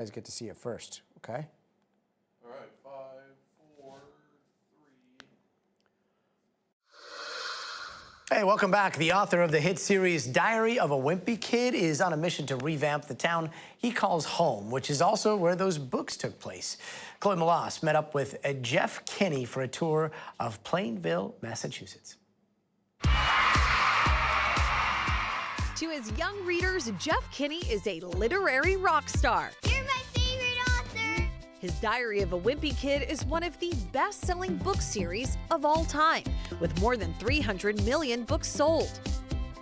You guys get to see it first, okay? All right, 5, 4, 3. Hey, welcome back. The author of the hit series Diary of a Wimpy Kid is on a mission to revamp the town he calls home, which is also where those books took place. Chloe Malas met up with Jeff Kinney for a tour of Plainville, Massachusetts. To his young readers, Jeff Kinney is a literary rock star. You're my favorite author! His Diary of a Wimpy Kid is one of the best-selling book series of all time, with more than 300 million books sold.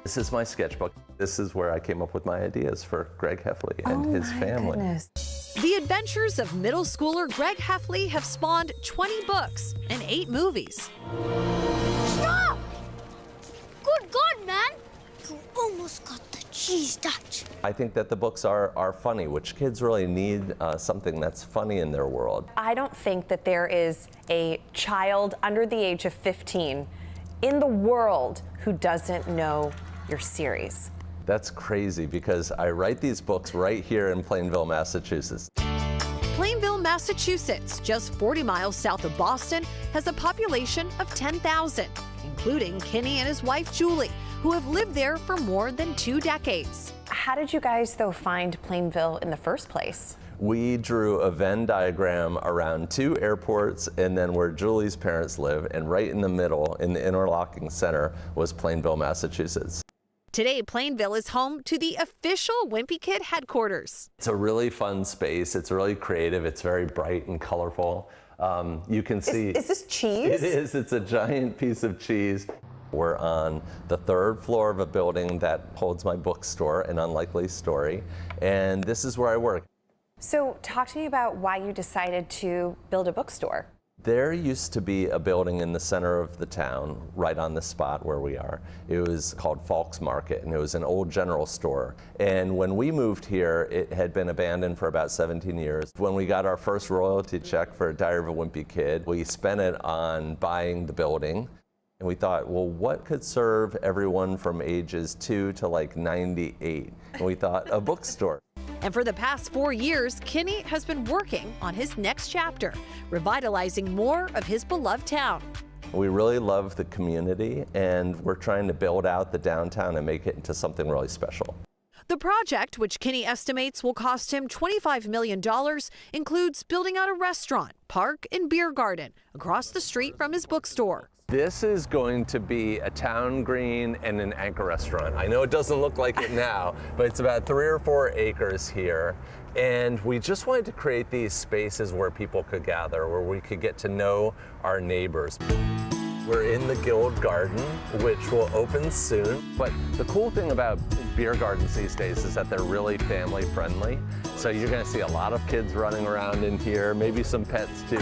This is my sketchbook. This is where I came up with my ideas for Greg Heffley and his family. Goodness. The adventures of middle schooler Greg Heffley have spawned 20 books and 8 movies. Stop! Good God, man! You almost got the cheese touch. I think that the books are funny, which kids really need something that's funny in their world. I don't think that there is a child under the age of 15 in the world who doesn't know your series. That's crazy because I write these books right here in Plainville, Massachusetts. Plainville, Massachusetts, just 40 miles south of Boston, has a population of 10,000, including Kinney and his wife, Julie, who have lived there for more than 2 decades. How did you guys, though, find Plainville in the first place? We drew a Venn diagram around 2 airports and then where Julie's parents live, and right in the middle, in the interlocking center, was Plainville, Massachusetts. Today, Plainville is home to the official Wimpy Kid headquarters. It's a really fun space. It's really creative. It's very bright and colorful. You can see. Is this cheese? It is. It's a giant piece of cheese. We're on the 3rd floor of a building that holds my bookstore, An Unlikely Story, and this is where I work. So talk to me about why you decided to build a bookstore. There used to be a building in the center of the town, right on the spot where we are. It was called Falk's Market, and it was an old general store. And when we moved here, it had been abandoned for about 17 years. When we got our first royalty check for Diary of a Wimpy Kid, we spent it on buying the building. And we thought, well, what could serve everyone from ages 2 to like 98? And we thought, a bookstore. And for the past 4 years, Kinney has been working on his next chapter, revitalizing more of his beloved town. We really love the community, and we're trying to build out the downtown and make it into something really special. The project, which Kinney estimates will cost him $25 million, includes building out a restaurant, park, and beer garden across the street from his bookstore. This is going to be a town green and an anchor restaurant. I know it doesn't look like it now, but it's about 3 or 4 acres here. And we just wanted to create these spaces where people could gather, where we could get to know our neighbors. We're in the Guild Garden, which will open soon. But the cool thing about beer gardens these days is that they're really family friendly. So you're gonna see a lot of kids running around in here, maybe some pets too.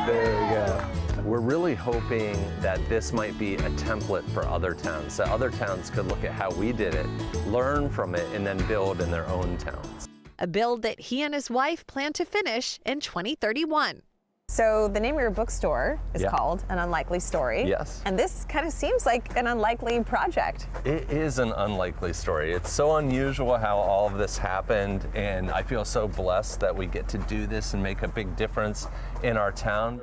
There we go. We're really hoping that this might be a template for other towns, so other towns could look at how we did it, learn from it, and then build in their own towns. A build that he and his wife plan to finish in 2031. So the name of your bookstore is called An Unlikely Story. Yes. And this kind of seems like an unlikely project. It is an unlikely story. It's so unusual how all of this happened, and I feel so blessed that we get to do this and make a big difference in our town.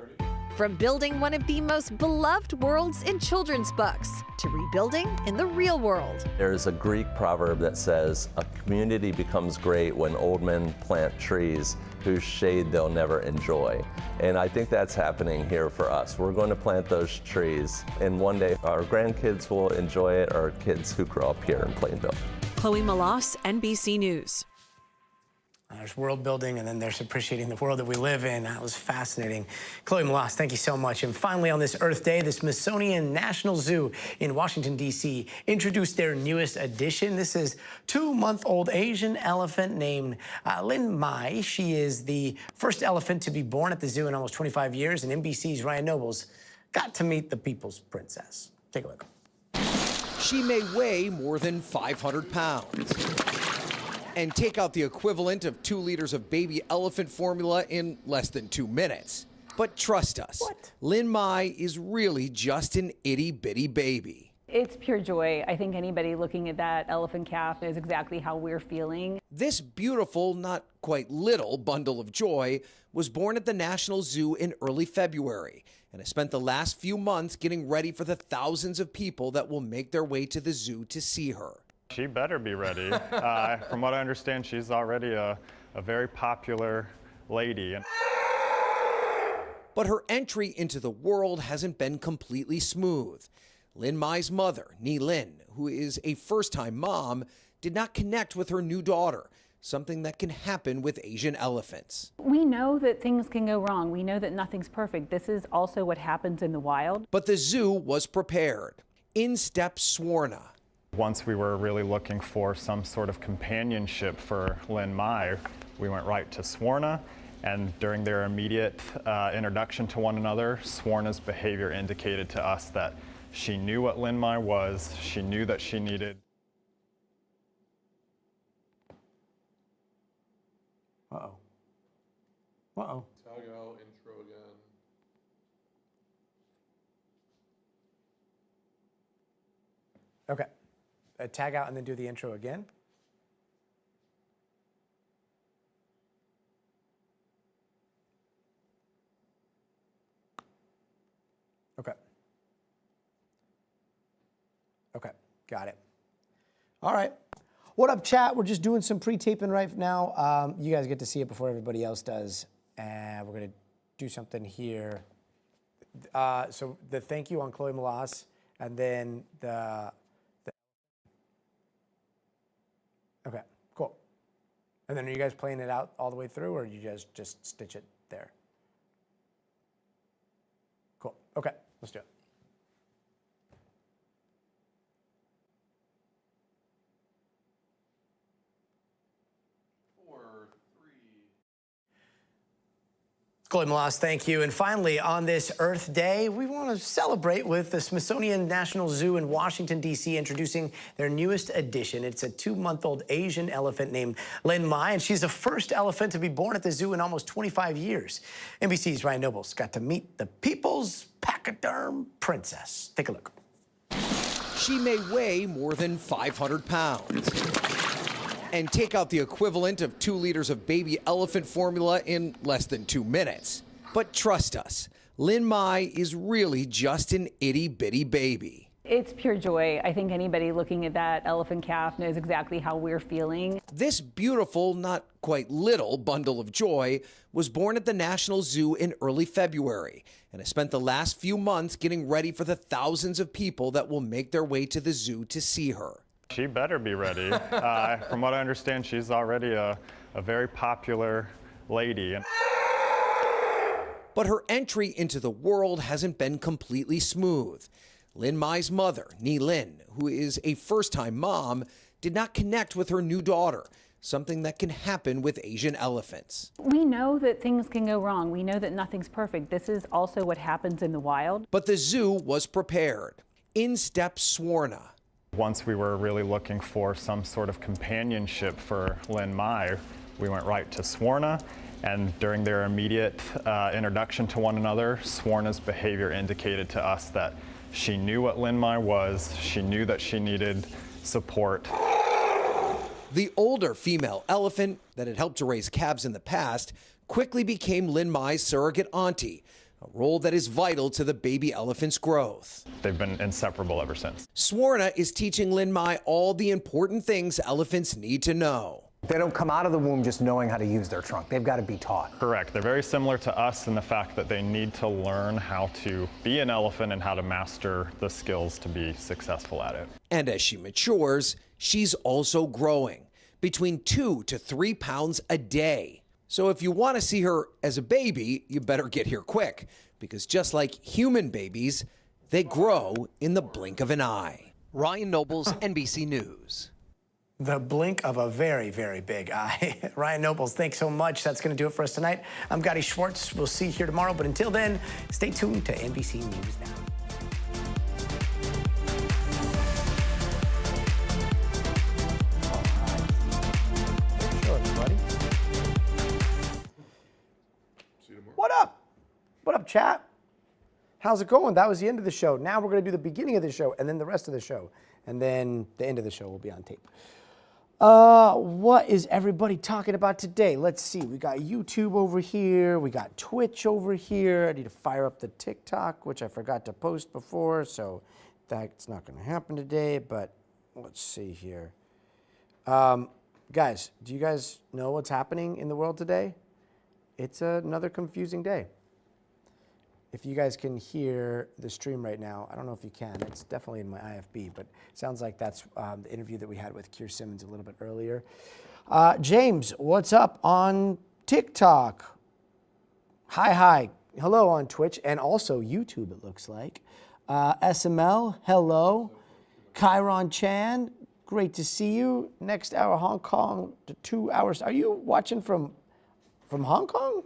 From building one of the most beloved worlds in children's books to rebuilding in the real world. There's a Greek proverb that says, a community becomes great when old men plant trees whose shade they'll never enjoy. And I think that's happening here for us. We're going to plant those trees, and one day our grandkids will enjoy it, or kids who grow up here in Plainville. Chloe Malas, NBC News. There's world building, and then there's appreciating the world that we live in. That was fascinating. Chloe Malas, thank you so much. And finally, on this Earth Day, the Smithsonian National Zoo in Washington, D.C. introduced their newest addition. This is 2-month-old Asian elephant named Lin Mai. She is the first elephant to be born at the zoo in almost 25 years, and NBC's Ryan Nobles got to meet the people's princess. Take a look. She may weigh more than 500 pounds. And take out the equivalent of 2 liters of baby elephant formula in less than 2 minutes. But trust us, Lin Mai is really just an itty-bitty baby. It's pure joy. I think anybody looking at that elephant calf knows exactly how we're feeling. This beautiful, not quite little bundle of joy was born at the National Zoo in early February and has spent the last few months getting ready for the thousands of people that will make their way to the zoo to see her. She better be ready. From what I understand, she's already a very popular lady. But her entry into the world hasn't been completely smooth. Lin Mai's mother, Ni Lin, who is a first-time mom, did not connect with her new daughter, something that can happen with Asian elephants. We know that things can go wrong. We know that nothing's perfect. This is also what happens in the wild. But the zoo was prepared. In steps Swarna. Once we were really looking for some sort of companionship for Lin Mai, we went right to Swarna. And during their immediate introduction to one another, Swarna's behavior indicated to us that she knew what Lin Mai was. She knew that she needed. Uh-oh. Uh-oh. Tag out, intro again. Okay. Tag out and then do the intro again. Okay. Okay, got it. All right. What up, chat? We're just doing some pre-taping right now. You guys get to see it before everybody else does. And we're going to do something here. So the thank you on Chloe Malas, and then the okay, cool. And then are you guys playing it out all the way through, or you guys just stitch it there? Cool. Okay, let's do it. 4, 3. Chloe Malas, thank you. And finally, on this Earth Day, we want to celebrate with the Smithsonian National Zoo in Washington, D.C., introducing their newest addition. It's a 2-month-old Asian elephant named Lin Mai, and she's the first elephant to be born at the zoo in almost 25 years. NBC's Ryan Nobles got to meet the people's pachyderm princess. Take a look. She may weigh more than 500 pounds and take out the equivalent of 2 liters of baby elephant formula in less than 2 minutes. But trust us, Lin Mai is really just an itty-bitty baby. It's pure joy. I think anybody looking at that elephant calf knows exactly how we're feeling. This beautiful, not quite little bundle of joy was born at the National Zoo in early February and has spent the last few months getting ready for the thousands of people that will make their way to the zoo to see her. She better be ready. From what I understand, she's already a very popular lady. But her entry into the world hasn't been completely smooth. Lin Mai's mother, Ni Lin, who is a first-time mom, did not connect with her new daughter, something that can happen with Asian elephants. We know that things can go wrong. We know that nothing's perfect. This is also what happens in the wild. But the zoo was prepared. In steps Swarna. Once we were really looking for some sort of companionship for Lin Mai, we went right to Swarna. And during their immediate introduction to one another, Swarna's behavior indicated to us that she knew what Lin Mai was. She knew that she needed support. The older female elephant that had helped to raise calves in the past quickly became Lin Mai's surrogate auntie, a role that is vital to the baby elephant's growth. They've been inseparable ever since. Swarna is teaching Lin Mai all the important things elephants need to know. They don't come out of the womb just knowing how to use their trunk. They've got to be taught. Correct. They're very similar to us in the fact that they need to learn how to be an elephant and how to master the skills to be successful at it. And as she matures, she's also growing, between 2 to 3 pounds a day. So if you want to see her as a baby, you better get here quick, because just like human babies, they grow in the blink of an eye. Ryan Nobles, NBC News. The blink of a very, very big eye. Ryan Nobles, thanks so much. That's going to do it for us tonight. I'm Gotti Schwartz. We'll see you here tomorrow. But until then, stay tuned to NBC News Now. What up? What up, chat? How's it going? That was the end of the show. Now we're going to do the beginning of the show and then the rest of the show. And then the end of the show will be on tape. What is everybody talking about today? Let's see. We got YouTube over here. We got Twitch over here. I need to fire up the TikTok, which I forgot to post before. So that's not going to happen today. But let's see here. Guys, do you guys know what's happening in the world today? It's another confusing day. If you guys can hear the stream right now, I don't know if you can. It's definitely in my IFB, but it sounds like that's the interview that we had with Keir Simmons a little bit earlier. James, what's up on TikTok? Hi. Hello on Twitch and also YouTube, it looks like. SML, hello. Chiron Chan, great to see you. Next hour, Hong Kong to 2 hours. Are you watching from Hong Kong?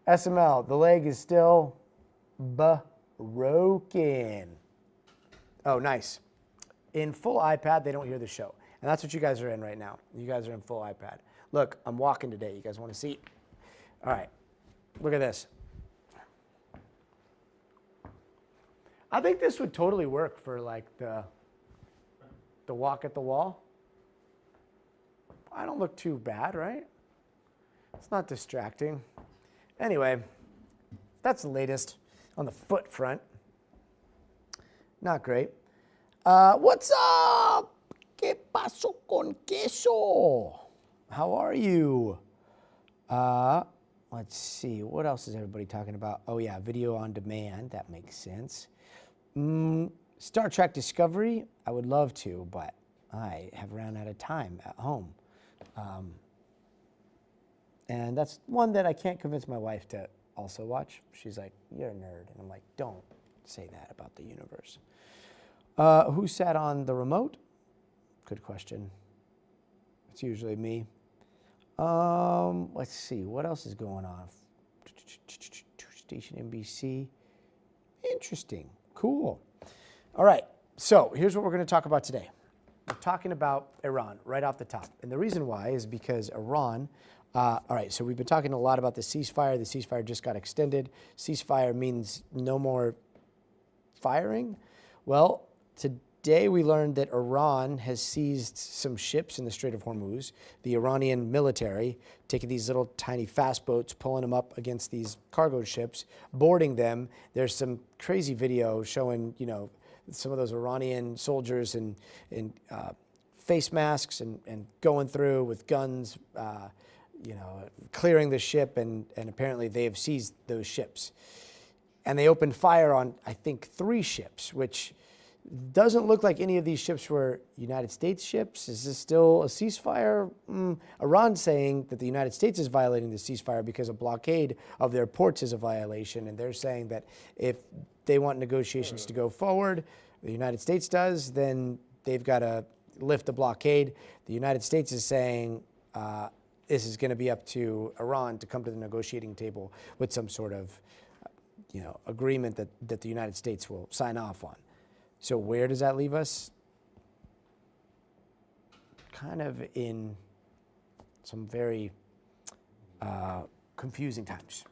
SML, the leg is still broken. Oh, nice. In full iPad, they don't hear the show. And that's what you guys are in right now. You guys are in full iPad. Look, I'm walking today. You guys want to see? All right. Look at this. I think this would totally work for like the walk at the wall. I don't look too bad, right? It's not distracting. Anyway, that's the latest on the foot front. Not great. What's up? ¿Qué pasó con queso? How are you? Let's see. What else is everybody talking about? Oh, yeah, video on demand. That makes sense. Star Trek Discovery. I would love to, but I have run out of time at home. And that's one that I can't convince my wife to also watch. She's like, you're a nerd. And I'm like, don't say that about the universe. Who sat on the remote? Good question. It's usually me. Let's see. What else is going on? Station NBC. Interesting. Cool. All right. So here's what we're going to talk about today. We're talking about Iran right off the top. And the reason why is because Iran... all right, so we've been talking a lot about the ceasefire. The ceasefire just got extended. Ceasefire means no more firing. Well, today we learned that Iran has seized some ships in the Strait of Hormuz. The Iranian military taking these little tiny fast boats, pulling them up against these cargo ships, boarding them. There's some crazy video showing, you know, some of those Iranian soldiers in face masks and going through with guns, you know, clearing the ship, and apparently they have seized those ships. And they opened fire on, I think, 3 ships, which doesn't look like any of these ships were United States ships. Is this still a ceasefire? Iran's saying that the United States is violating the ceasefire because a blockade of their ports is a violation, and they're saying that if they want negotiations to go forward, the United States does, then they've got to lift the blockade. The United States is saying, this is going to be up to Iran to come to the negotiating table with some sort of, you know, agreement that the United States will sign off on. So where does that leave us? Kind of in some very confusing times.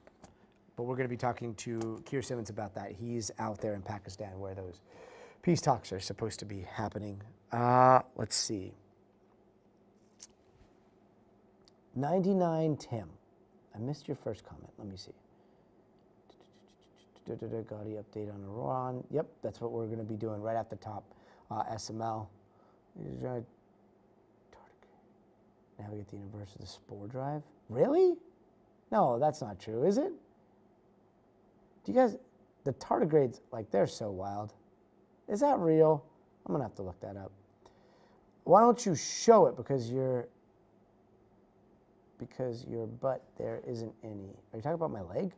But we're going to be talking to Keir Simmons about that. He's out there in Pakistan where those peace talks are supposed to be happening. Let's see. 99 Tim. I missed your first comment. Let me see. Gaudi update on Iran. Yep, that's what we're going to be doing right at the top. SML. Navigate the universe of the spore drive. Really? No, that's not true, is it? Do you guys, the tardigrades, like, they're so wild. Is that real? I'm going to have to look that up. Why don't you show it? Because your butt there isn't any. Are you talking about my leg?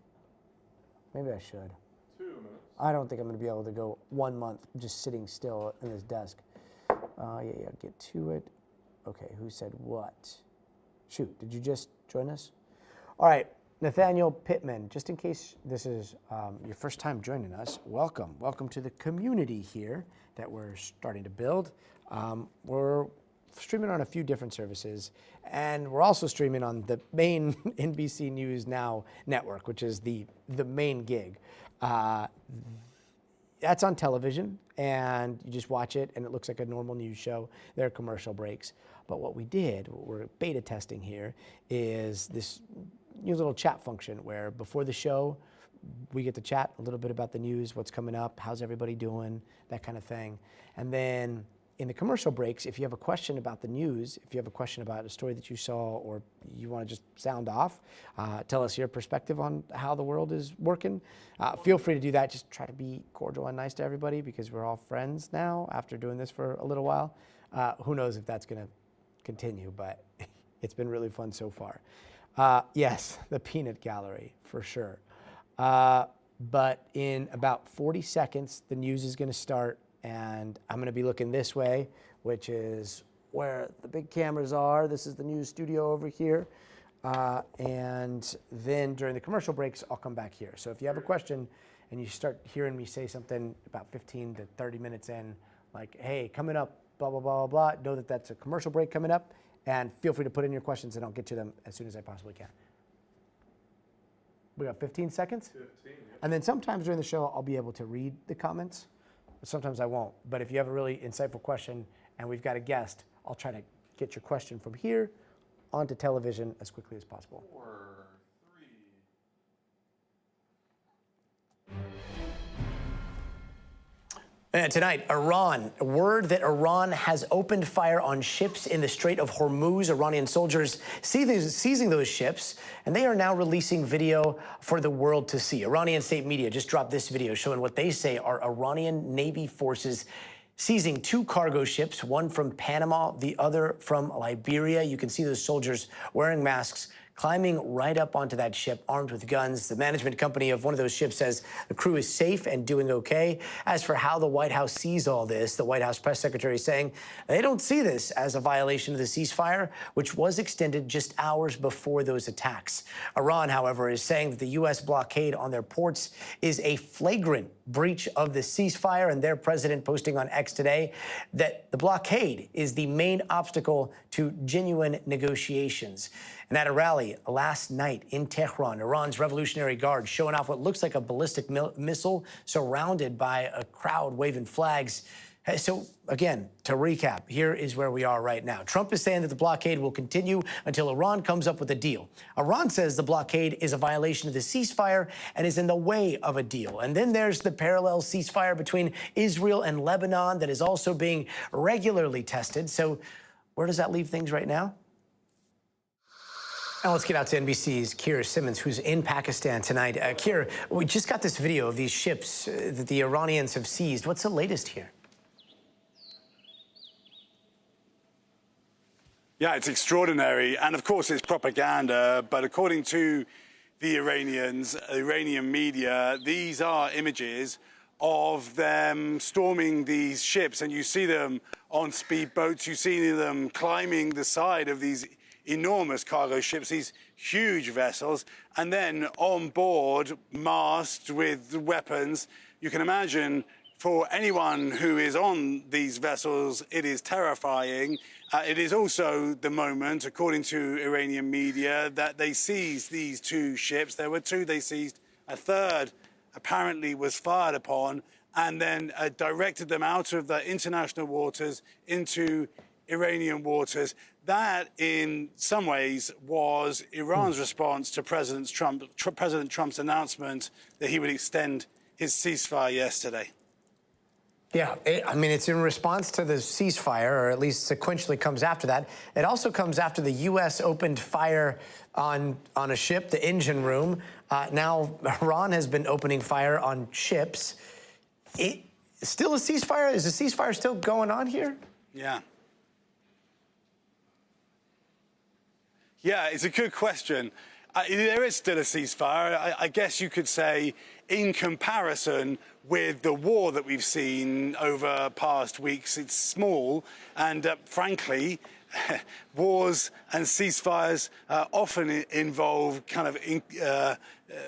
Maybe I should. 2 minutes. I don't think I'm going to be able to go 1 month just sitting still in this desk. Yeah, get to it. Okay, who said what? Shoot, did you just join us? All right, Nathaniel Pittman, just in case this is your first time joining us, welcome. Welcome to the community here that we're starting to build. We're streaming on a few different services, and we're also streaming on the main NBC News Now network, which is the main gig. That's on television, and you just watch it, and it looks like a normal news show. There are commercial breaks. But what we're beta testing here, is this new little chat function where before the show, we get to chat a little bit about the news, what's coming up, how's everybody doing, that kind of thing. And then in the commercial breaks, if you have a question about the news, if you have a question about a story that you saw, or you want to just sound off, tell us your perspective on how the world is working, feel free to do that. Just try to be cordial and nice to everybody, because we're all friends now after doing this for a little while. Who knows if that's going to continue, but it's been really fun so far. Yes, the peanut gallery, for sure. But in about 40 seconds, the news is going to start. And I'm going to be looking this way, which is where the big cameras are. This is the news studio over here. And then during the commercial breaks, I'll come back here. So if you have a question and you start hearing me say something about 15 to 30 minutes in, like, hey, coming up, blah, blah, blah, blah, blah, know that that's a commercial break coming up. And feel free to put in your questions, and I'll get to them as soon as I possibly can. We got 15 seconds? 15, yeah. And then sometimes during the show, I'll be able to read the comments. Sometimes I won't. But if you have a really insightful question and we've got a guest, I'll try to get your question from here onto television as quickly as possible. 4, 3. And tonight, Iran. Word that Iran has opened fire on ships in the Strait of Hormuz. Iranian soldiers seizing those ships, and they are now releasing video for the world to see. Iranian state media just dropped this video showing what they say are Iranian Navy forces seizing 2 cargo ships, one from Panama, the other from Liberia. You can see those soldiers wearing masks, climbing right up onto that ship, armed with guns. The management company of one of those ships says the crew is safe and doing okay. As for how the White House sees all this, the White House press secretary is saying they don't see this as a violation of the ceasefire, which was extended just hours before those attacks. Iran, however, is saying that the U.S. blockade on their ports is a flagrant breach of the ceasefire, and their president posting on X today that the blockade is the main obstacle to genuine negotiations. And at a rally last night in Tehran, Iran's Revolutionary Guard showing off what looks like a ballistic missile surrounded by a crowd waving flags. So, again, to recap, here is where we are right now. Trump is saying that the blockade will continue until Iran comes up with a deal. Iran says the blockade is a violation of the ceasefire and is in the way of a deal. And then there's the parallel ceasefire between Israel and Lebanon that is also being regularly tested. So where does that leave things right now? Now let's get out to NBC's Kira Simmons, who's in Pakistan tonight. Kira, we just got this video of these ships that the Iranians have seized. What's the latest here? Yeah, it's extraordinary. And of course, it's propaganda. But according to the Iranian media, these are images of them storming these ships. And you see them on speedboats. You see them climbing the side of these enormous cargo ships, these huge vessels, and then on board, masked with weapons. You can imagine for anyone who is on these vessels, it is terrifying. It is also the moment, according to Iranian media, that they seized these 2 ships. There were 2 they seized. A third apparently was fired upon, and then directed them out of the international waters into Iranian waters. That, in some ways, was Iran's response to President Trump's announcement that he would extend his ceasefire yesterday. Yeah, I mean, it's in response to the ceasefire, or at least sequentially comes after that. It also comes after the U.S. opened fire on a ship, the engine room. Now, Iran has been opening fire on ships. Still a ceasefire? Is the ceasefire still going on here? Yeah. Yeah, it's a good question. There is still a ceasefire. I guess you could say, in comparison with the war that we've seen over past weeks, it's small. And frankly, wars and ceasefires often involve kind of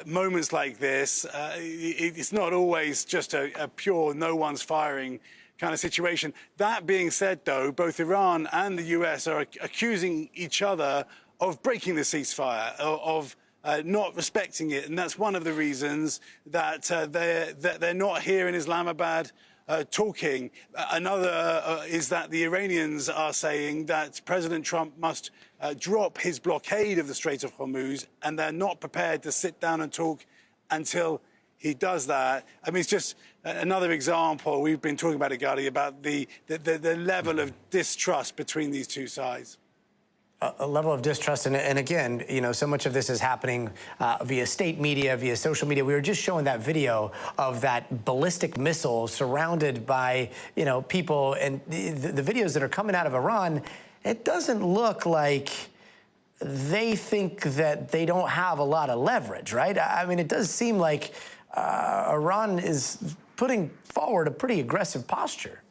moments like this. It's not always just a pure no one's firing kind of situation. That being said, though, both Iran and the US are accusing each other of breaking the ceasefire, of not respecting it. And that's one of the reasons that they're not here in Islamabad talking. Another is that the Iranians are saying that President Trump must drop his blockade of the Strait of Hormuz, and they're not prepared to sit down and talk until he does that. I mean, it's just another example. We've been talking about it, Gadi, about the level of distrust between these two sides. A level of distrust, and again, you know, so much of this is happening via state media, via social media. We were just showing that video of that ballistic missile surrounded by, you know, people, and the videos that are coming out of Iran, it doesn't look like they think that they don't have a lot of leverage, right? I mean, it does seem like Iran is putting forward a pretty aggressive posture.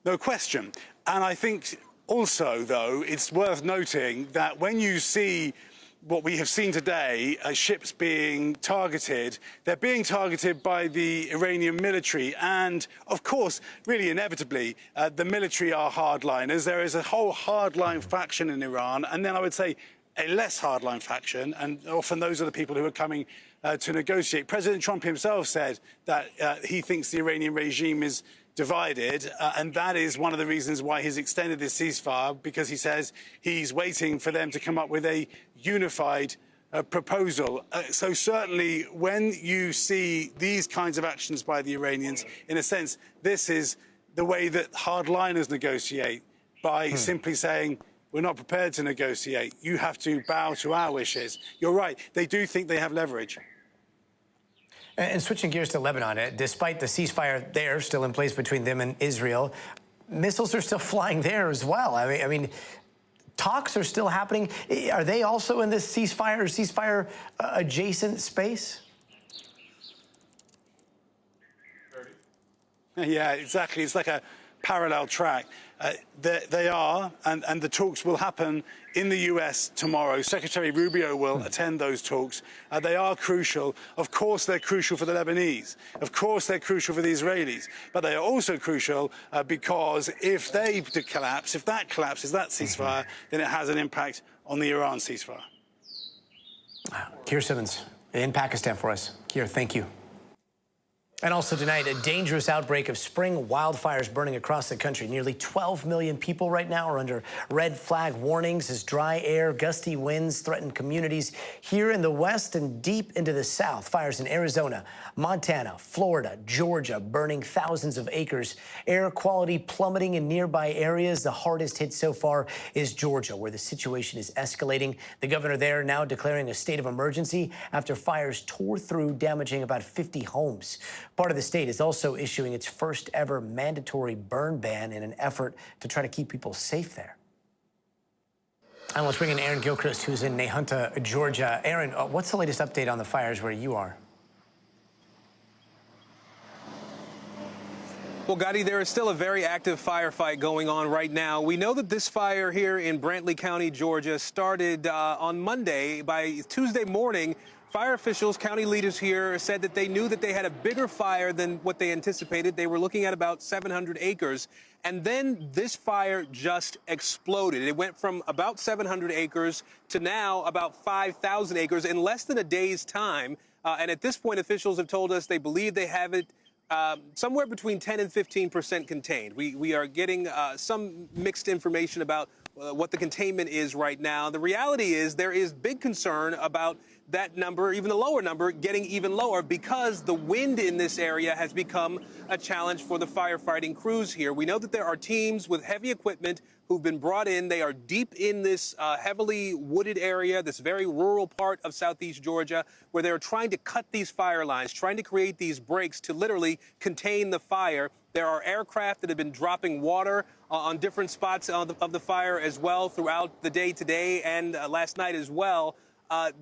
No question. And I think also, though, it's worth noting that when you see what we have seen today, ships being targeted, they're being targeted by the Iranian military. And, of course, really inevitably, the military are hardliners. There is a whole hardline faction in Iran. And then I would say a less hardline faction. And often those are the people who are coming to negotiate. President Trump himself said that he thinks the Iranian regime is divided, and that is one of the reasons why he's extended this ceasefire, because he says he's waiting for them to come up with a unified proposal. So certainly when you see these kinds of actions by the Iranians, in a sense, this is the way that hardliners negotiate, by simply saying, we're not prepared to negotiate. You have to bow to our wishes. You're right. They do think they have leverage. And switching gears to Lebanon, despite the ceasefire there still in place between them and Israel, missiles are still flying there as well. I mean, talks are still happening. Are they also in this ceasefire adjacent space? Yeah, exactly. It's like a parallel track. They are, and the talks will happen in the US tomorrow. Secretary Rubio will attend those talks. They are crucial. Of course, they're crucial for the Lebanese. Of course, they're crucial for the Israelis. But they are also crucial because if they collapse, if that collapses, that ceasefire, then it has an impact on the Iran ceasefire. Keir Simmons in Pakistan for us. Keir, thank you. And also tonight, a dangerous outbreak of spring wildfires burning across the country. Nearly 12 million people right now are under red flag warnings as dry air, gusty winds threaten communities here in the west and deep into the south. Fires in Arizona, Montana, Florida, Georgia, burning thousands of acres. Air quality plummeting in nearby areas. The hardest hit so far is Georgia, where the situation is escalating. The governor there now declaring a state of emergency after fires tore through, damaging about 50 homes. Part of the state is also issuing its first ever mandatory burn ban in an effort to try to keep people safe there. And let's bring in Aaron Gilchrist, who's in Nahunta, Georgia. Aaron, what's the latest update on the fires where you are? Well, Gadi, there is still a very active firefight going on right now. We know that this fire here in Brantley County, Georgia, started on Monday. By Tuesday morning, fire officials, county leaders here said that they knew that they had a bigger fire than what they anticipated. They were looking at about 700 acres. And then this fire just exploded. It went from about 700 acres to now about 5,000 acres in less than a day's time. And at this point, officials have told us they believe they have it somewhere between 10 and 15% contained. We are getting some mixed information about what the containment is right now. The reality is there is big concern about that number, even the lower number, getting even lower because the wind in this area has become a challenge for the firefighting crews here. We know that there are teams with heavy equipment who've been brought in. They are deep in this heavily wooded area, this very rural part of southeast Georgia, where they're trying to cut these fire lines, trying to create these breaks to literally contain the fire. There are aircraft that have been dropping water on different spots of the fire as well throughout the day today and last night as well.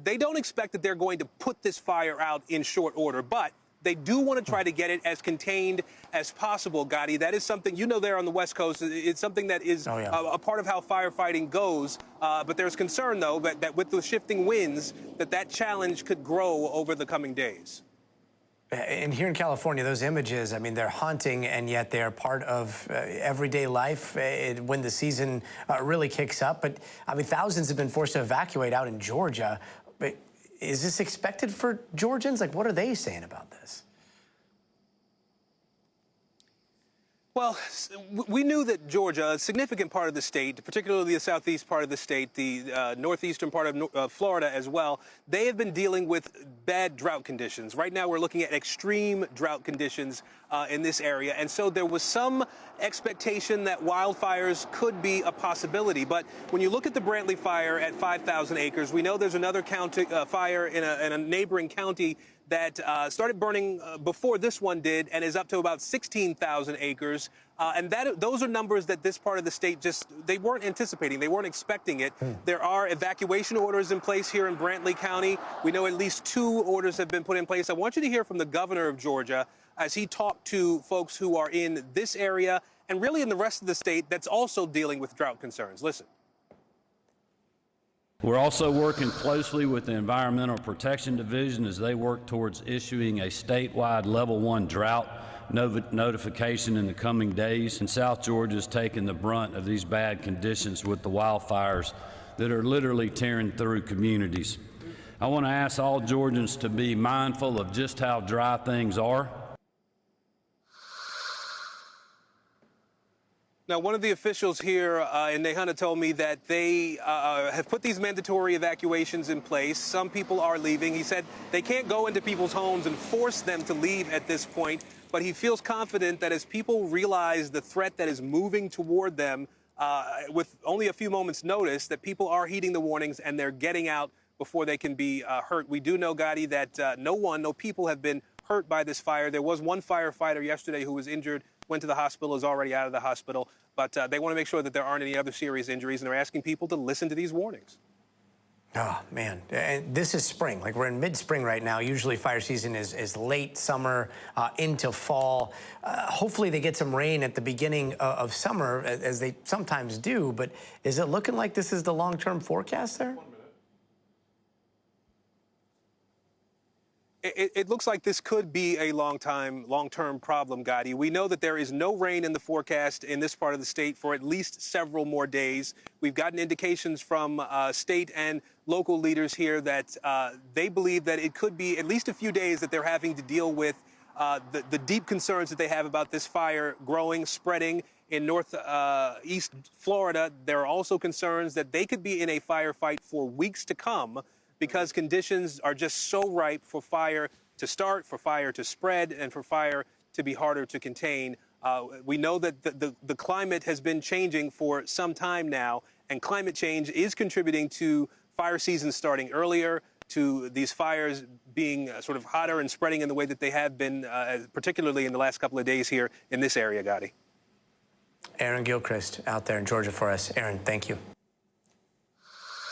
They don't expect that they're going to put this fire out in short order, but they do want to try to get it as contained as possible, Gadi. That is something, you know, there on the West Coast, it's something that is a part of how firefighting goes. But there's concern, though, that with the shifting winds, that challenge could grow over the coming days. And here in California, those images, I mean, they're haunting, and yet they are part of everyday life when the season really kicks up. But, I mean, thousands have been forced to evacuate out in Georgia. But is this expected for Georgians? Like, what are they saying about this? Well, we knew that Georgia, a significant part of the state, particularly the southeast part of the state, the northeastern part of Florida as well, they have been dealing with bad drought conditions. Right now, we're looking at extreme drought conditions in this area. And so there was some expectation that wildfires could be a possibility. But when you look at the Brantley fire at 5,000 acres, we know there's another fire in a neighboring county that started burning before this one did and is up to about 16,000 acres. And those are numbers that this part of the state they weren't anticipating. They weren't expecting it. There are evacuation orders in place here in Brantley County. We know at least 2 orders have been put in place. I want you to hear from the governor of Georgia as he talked to folks who are in this area and really in the rest of the state that's also dealing with drought concerns. Listen. We're also working closely with the Environmental Protection Division as they work towards issuing a statewide level 1 drought notification in the coming days. And South Georgia is taking the brunt of these bad conditions with the wildfires that are literally tearing through communities. I want to ask all Georgians to be mindful of just how dry things are. Now, one of the officials here in Nahana told me that they have put these mandatory evacuations in place. Some people are leaving. He said they can't go into people's homes and force them to leave at this point, but he feels confident that as people realize the threat that is moving toward them with only a few moments' notice, that people are heeding the warnings and they're getting out before they can be hurt. We do know, Gotti, that no people have been hurt by this fire. There was one firefighter yesterday who was injured, went to the hospital, is already out of the hospital. But they want to make sure that there aren't any other serious injuries, and they're asking people to listen to these warnings. Oh, man. And this is spring. Like, we're in mid-spring right now. Usually fire season is late summer into fall. Hopefully they get some rain at the beginning of summer, as they sometimes do. But is it looking like this is the long-term forecast there? It looks like this could be a long-term problem, Gotti. We know that there is no rain in the forecast in this part of the state for at least several more days. We've gotten indications from state and local leaders here that they believe that it could be at least a few days that they're having to deal with the deep concerns that they have about this fire growing, spreading in northeast Florida. There are also concerns that they could be in a firefight for weeks to come, because conditions are just so ripe for fire to start, for fire to spread, and for fire to be harder to contain. We know that the climate has been changing for some time now, and climate change is contributing to fire seasons starting earlier, to these fires being sort of hotter and spreading in the way that they have been, particularly in the last couple of days here in this area, Gotti. Aaron Gilchrist out there in Georgia for us. Aaron, thank you.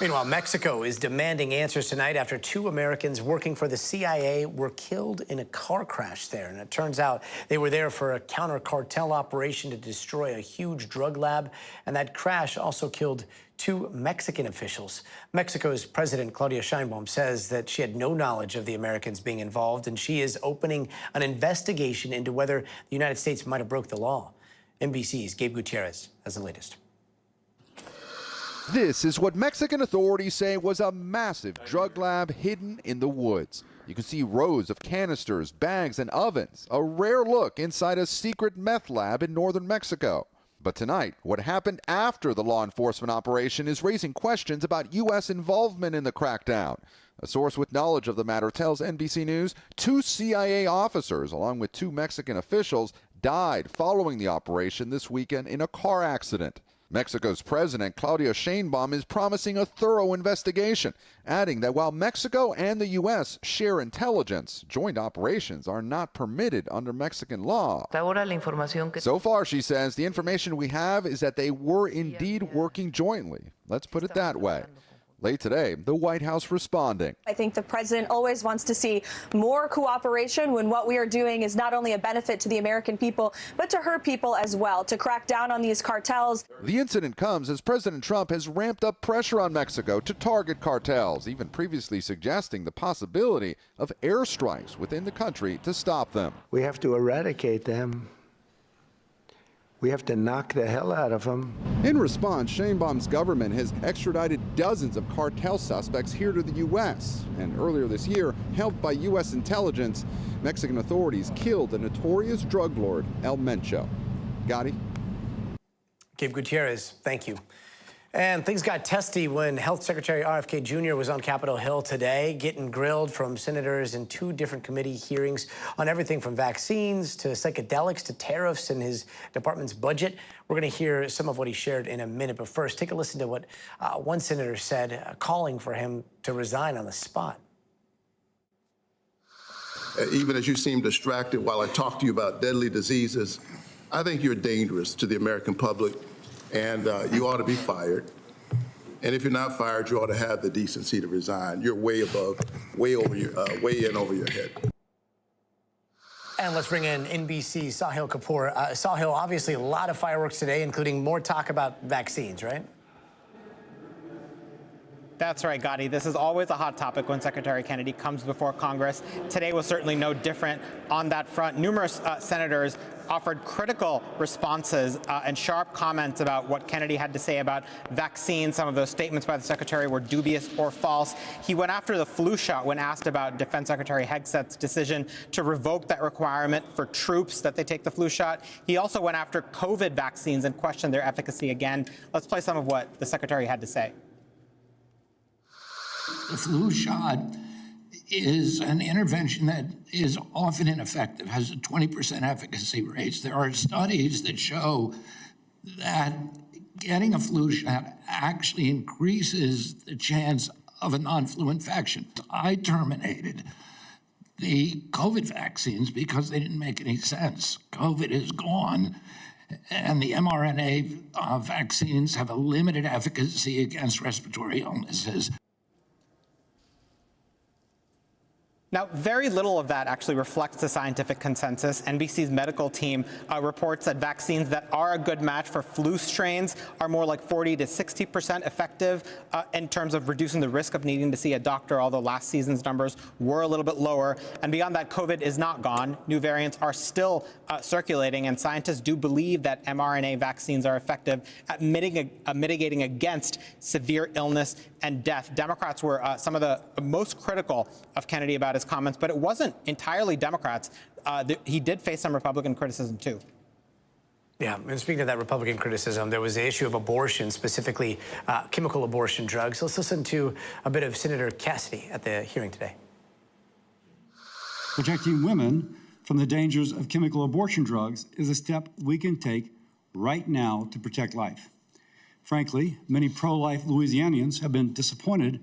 Meanwhile, Mexico is demanding answers tonight after 2 Americans working for the CIA were killed in a car crash there. And it turns out they were there for a counter-cartel operation to destroy a huge drug lab. And that crash also killed 2 Mexican officials. Mexico's President Claudia Sheinbaum says that she had no knowledge of the Americans being involved, and she is opening an investigation into whether the United States might have broke the law. NBC's Gabe Gutierrez has the latest. This is what Mexican authorities say was a massive drug lab hidden in the woods. You can see rows of canisters, bags, and ovens, a rare look inside a secret meth lab in northern Mexico. But tonight, what happened after the law enforcement operation is raising questions about U.S. involvement in the crackdown. A source with knowledge of the matter tells NBC News 2 CIA officers, along with 2 Mexican officials, died following the operation this weekend in a car accident. Mexico's President Claudia Sheinbaum is promising a thorough investigation, adding that while Mexico and the U.S. share intelligence, joint operations are not permitted under Mexican law. So far, she says, the information we have is that they were indeed working jointly. Let's put it that way. Late today, the White House responding. I think the president always wants to see more cooperation when what we are doing is not only a benefit to the American people, but to her people as well, to crack down on these cartels. The incident comes as President Trump has ramped up pressure on Mexico to target cartels, even previously suggesting the possibility of airstrikes within the country to stop them. We have to eradicate them. We have to knock the hell out of them. In response, Sheinbaum's government has extradited dozens of cartel suspects here to the U.S. And earlier this year, helped by U.S. intelligence, Mexican authorities killed the notorious drug lord El Mencho. Gotti? Gabe Gutierrez, thank you. And things got testy when Health Secretary RFK Jr. was on Capitol Hill today, getting grilled from senators in 2 different committee hearings on everything from vaccines to psychedelics to tariffs and his department's budget. We're going to hear some of what he shared in a minute. But first, take a listen to what one senator said, calling for him to resign on the spot. Even as you seem distracted while I talk to you about deadly diseases, I think you're dangerous to the American public. And you ought to be fired. And if you're not fired, you ought to have the decency to resign. You're way above, way in over your head. And let's bring in NBC Sahil Kapoor. Sahil, obviously a lot of fireworks today, including more talk about vaccines, right? That's right, Gotti. This is always a hot topic when Secretary Kennedy comes before Congress. Today was certainly no different on that front. Numerous senators offered critical responses and sharp comments about what Kennedy had to say about vaccines. Some of those statements by the secretary were dubious or false. He went after the flu shot when asked about Defense Secretary Hegset's decision to revoke that requirement for troops that they take the flu shot. He also went after COVID vaccines and questioned their efficacy again. Let's play some of what the secretary had to say. The flu shot is an intervention that is often ineffective, has a 20% efficacy rate. There are studies that show that getting a flu shot actually increases the chance of a non-flu infection. I terminated the COVID vaccines because they didn't make any sense. COVID is gone, and the mRNA vaccines have a limited efficacy against respiratory illnesses. Now, very little of that actually reflects the scientific consensus. NBC's medical team reports that vaccines that are a good match for flu strains are more like 40 to 60% effective in terms of reducing the risk of needing to see a doctor, although last season's numbers were a little bit lower. And beyond that, COVID is not gone. New variants are still circulating, and scientists do believe that mRNA vaccines are effective at mitigating against severe illness and death. Democrats were some of the most critical of Kennedy about his comments, but it wasn't entirely Democrats. He did face some Republican criticism, too. Yeah, and speaking of that Republican criticism, there was the issue of abortion, specifically chemical abortion drugs. Let's listen to a bit of Senator Cassidy at the hearing today. Protecting women from the dangers of chemical abortion drugs is a step we can take right now to protect life. Frankly, many pro-life Louisianians have been disappointed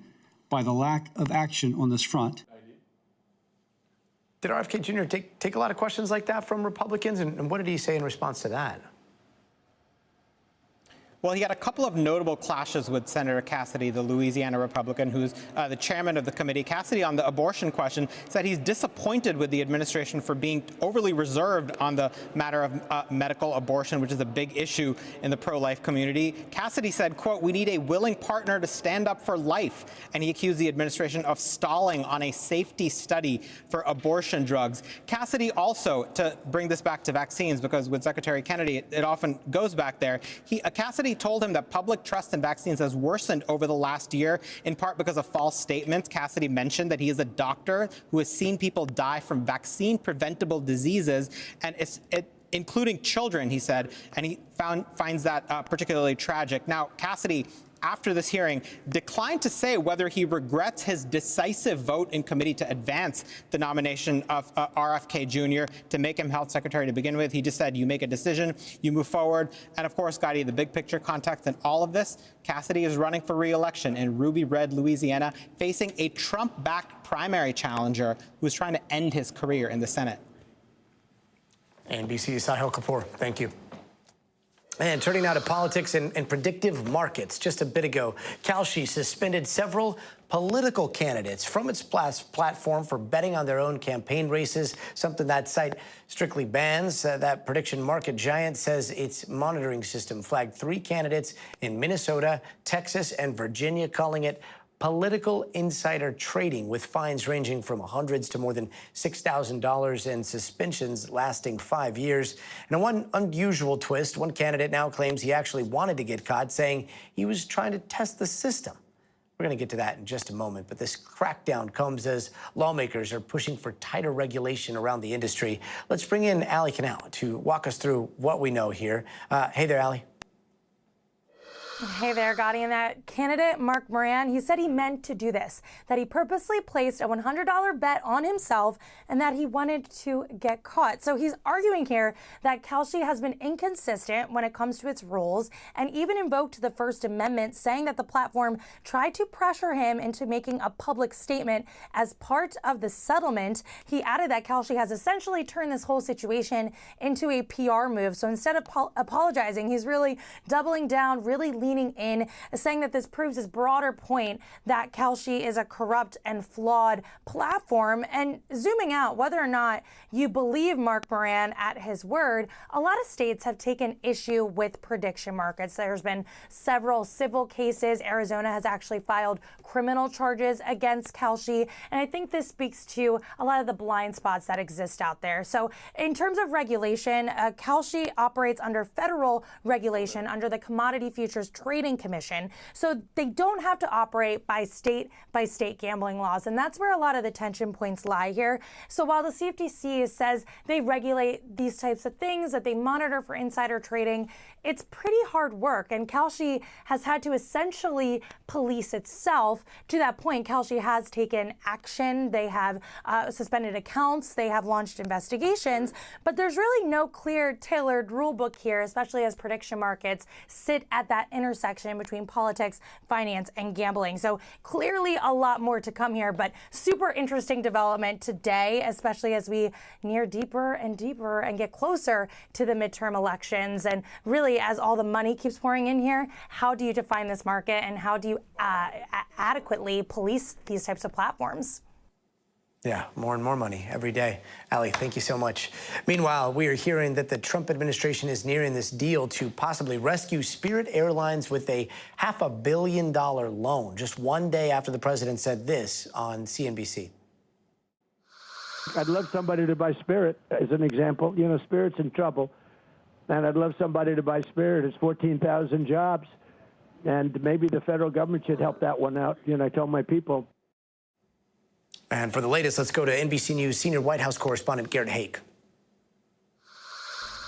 by the lack of action on this front. Did RFK Jr. take a lot of questions like that from Republicans, and what did he say in response to that? Well, he had a couple of notable clashes with Senator Cassidy, the Louisiana Republican, who's the chairman of the committee. Cassidy, on the abortion question, said he's disappointed with the administration for being overly reserved on the matter of medical abortion, which is a big issue in the pro-life community. Cassidy said, quote, "We need a willing partner to stand up for life." And he accused the administration of stalling on a safety study for abortion drugs. Cassidy also, to bring this back to vaccines, because with Secretary Kennedy, it often goes back there, Cassidy told him that public trust in vaccines has worsened over the last year, in part because of false statements. Cassidy mentioned that he is a doctor who has seen people die from vaccine-preventable diseases, and including children, he said, and he finds that particularly tragic. Now, Cassidy, after this hearing, declined to say whether he regrets his decisive vote in committee to advance the nomination of RFK Jr. to make him health secretary to begin with. He just said, you make a decision, you move forward. And of course, Gotti, the big picture context in all of this, Cassidy is running for re-election in Ruby Red, Louisiana, facing a Trump-backed primary challenger who's trying to end his career in the Senate. NBC's Sahil Kapoor, thank you. And turning now to politics and predictive markets. Just a bit ago, Kalshi suspended several political candidates from its platform for betting on their own campaign races, something that site strictly bans. That prediction market giant says its monitoring system flagged 3 candidates in Minnesota, Texas, and Virginia, calling it political insider trading, with fines ranging from hundreds to more than $6,000 and suspensions lasting 5 years. And one unusual twist, one candidate now claims he actually wanted to get caught, saying he was trying to test the system. We're going to get to that in just a moment, but this crackdown comes as lawmakers are pushing for tighter regulation around the industry. Let's bring in Allie Canal to walk us through what we know here. Hey there, Allie. Hey there, Gotti. And that candidate, Mark Moran, he said he meant to do this, that he purposely placed a $100 bet on himself and that he wanted to get caught. So he's arguing here that Kalshi has been inconsistent when it comes to its rules and even invoked the First Amendment, saying that the platform tried to pressure him into making a public statement as part of the settlement. He added that Kalshi has essentially turned this whole situation into a PR move. So instead of apologizing, he's really doubling down, really leaning in, saying that this proves his broader point that Kalshi is a corrupt and flawed platform. And zooming out, whether or not you believe Mark Moran at his word, a lot of states have taken issue with prediction markets. There's been several civil cases. Arizona has actually filed criminal charges against Kalshi. And I think this speaks to a lot of the blind spots that exist out there. So in terms of regulation, Kalshi operates under federal regulation under the Commodity Futures Trading Commission. So they don't have to operate by state gambling laws. And that's where a lot of the tension points lie here. So while the CFTC says they regulate these types of things, that they monitor for insider trading, it's pretty hard work. And Kalshi has had to essentially police itself. To that point, Kalshi has taken action. They have suspended accounts. They have launched investigations. But there's really no clear, tailored rule book here, especially as prediction markets sit at that intersection between politics, finance, and gambling. So clearly a lot more to come here, but super interesting development today, especially as we near deeper and deeper and get closer to the midterm elections. And really, as all the money keeps pouring in here, how do you define this market and how do you adequately police these types of platforms? Yeah, more and more money every day. Allie, thank you so much. Meanwhile, we are hearing that the Trump administration is nearing this deal to possibly rescue Spirit Airlines with a $500 million loan, just one day after the president said this on CNBC. I'd love somebody to buy Spirit, as an example. You know, Spirit's in trouble. And I'd love somebody to buy Spirit. It's 14,000 jobs. And maybe the federal government should help that one out. You know, I told my people. And for the latest, let's go to NBC News senior White House correspondent Garrett Haake.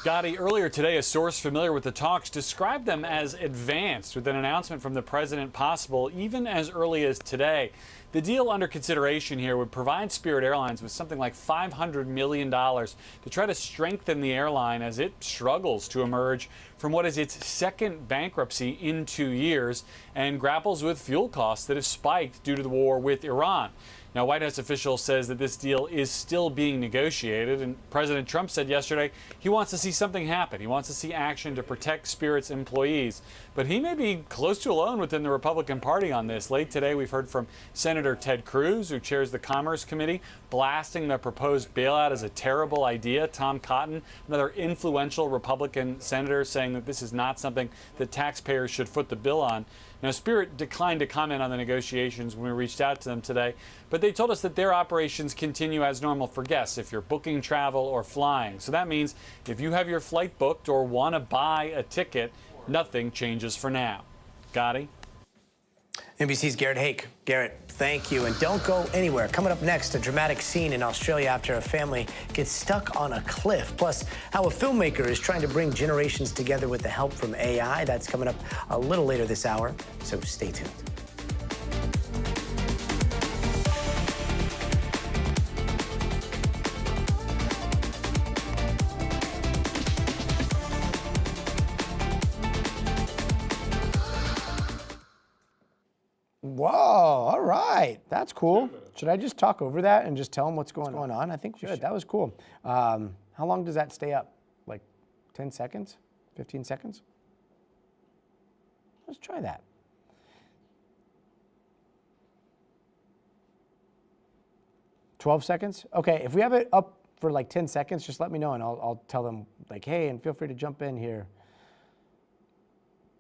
Gotti, earlier today, a source familiar with the talks described them as advanced, with an announcement from the president possible even as early as today. The deal under consideration here would provide Spirit Airlines with something like $500 million to try to strengthen the airline as it struggles to emerge from what is its second bankruptcy in 2 years and grapples with fuel costs that have spiked due to the war with Iran. Now, White House officials says that this deal is still being negotiated, and President Trump said yesterday he wants to see something happen. He wants to see action to protect Spirit's employees. But he may be close to alone within the Republican Party on this. Late today, we've heard from Senator Ted Cruz, who chairs the Commerce Committee, blasting the proposed bailout as a terrible idea. Tom Cotton, another influential Republican senator, saying that this is not something that taxpayers should foot the bill on. Now, Spirit declined to comment on the negotiations when we reached out to them today, but they told us that their operations continue as normal for guests if you're booking travel or flying. So that means if you have your flight booked or want to buy a ticket, nothing changes for now. Gotti? NBC's Garrett Haake. Garrett, thank you. And don't go anywhere. Coming up next, a dramatic scene in Australia after a family gets stuck on a cliff. Plus, how a filmmaker is trying to bring generations together with the help from AI. That's coming up a little later this hour, so stay tuned. Whoa, all right. That's cool. Should I just talk over that and just tell them what's going on? I think we should. That was cool. How long does that stay up? Like 10 seconds? 15 seconds? Let's try that. "12 seconds? Okay, if we have it up for like 10 seconds, just let me know and I'll tell them like, hey, and feel free to jump in here.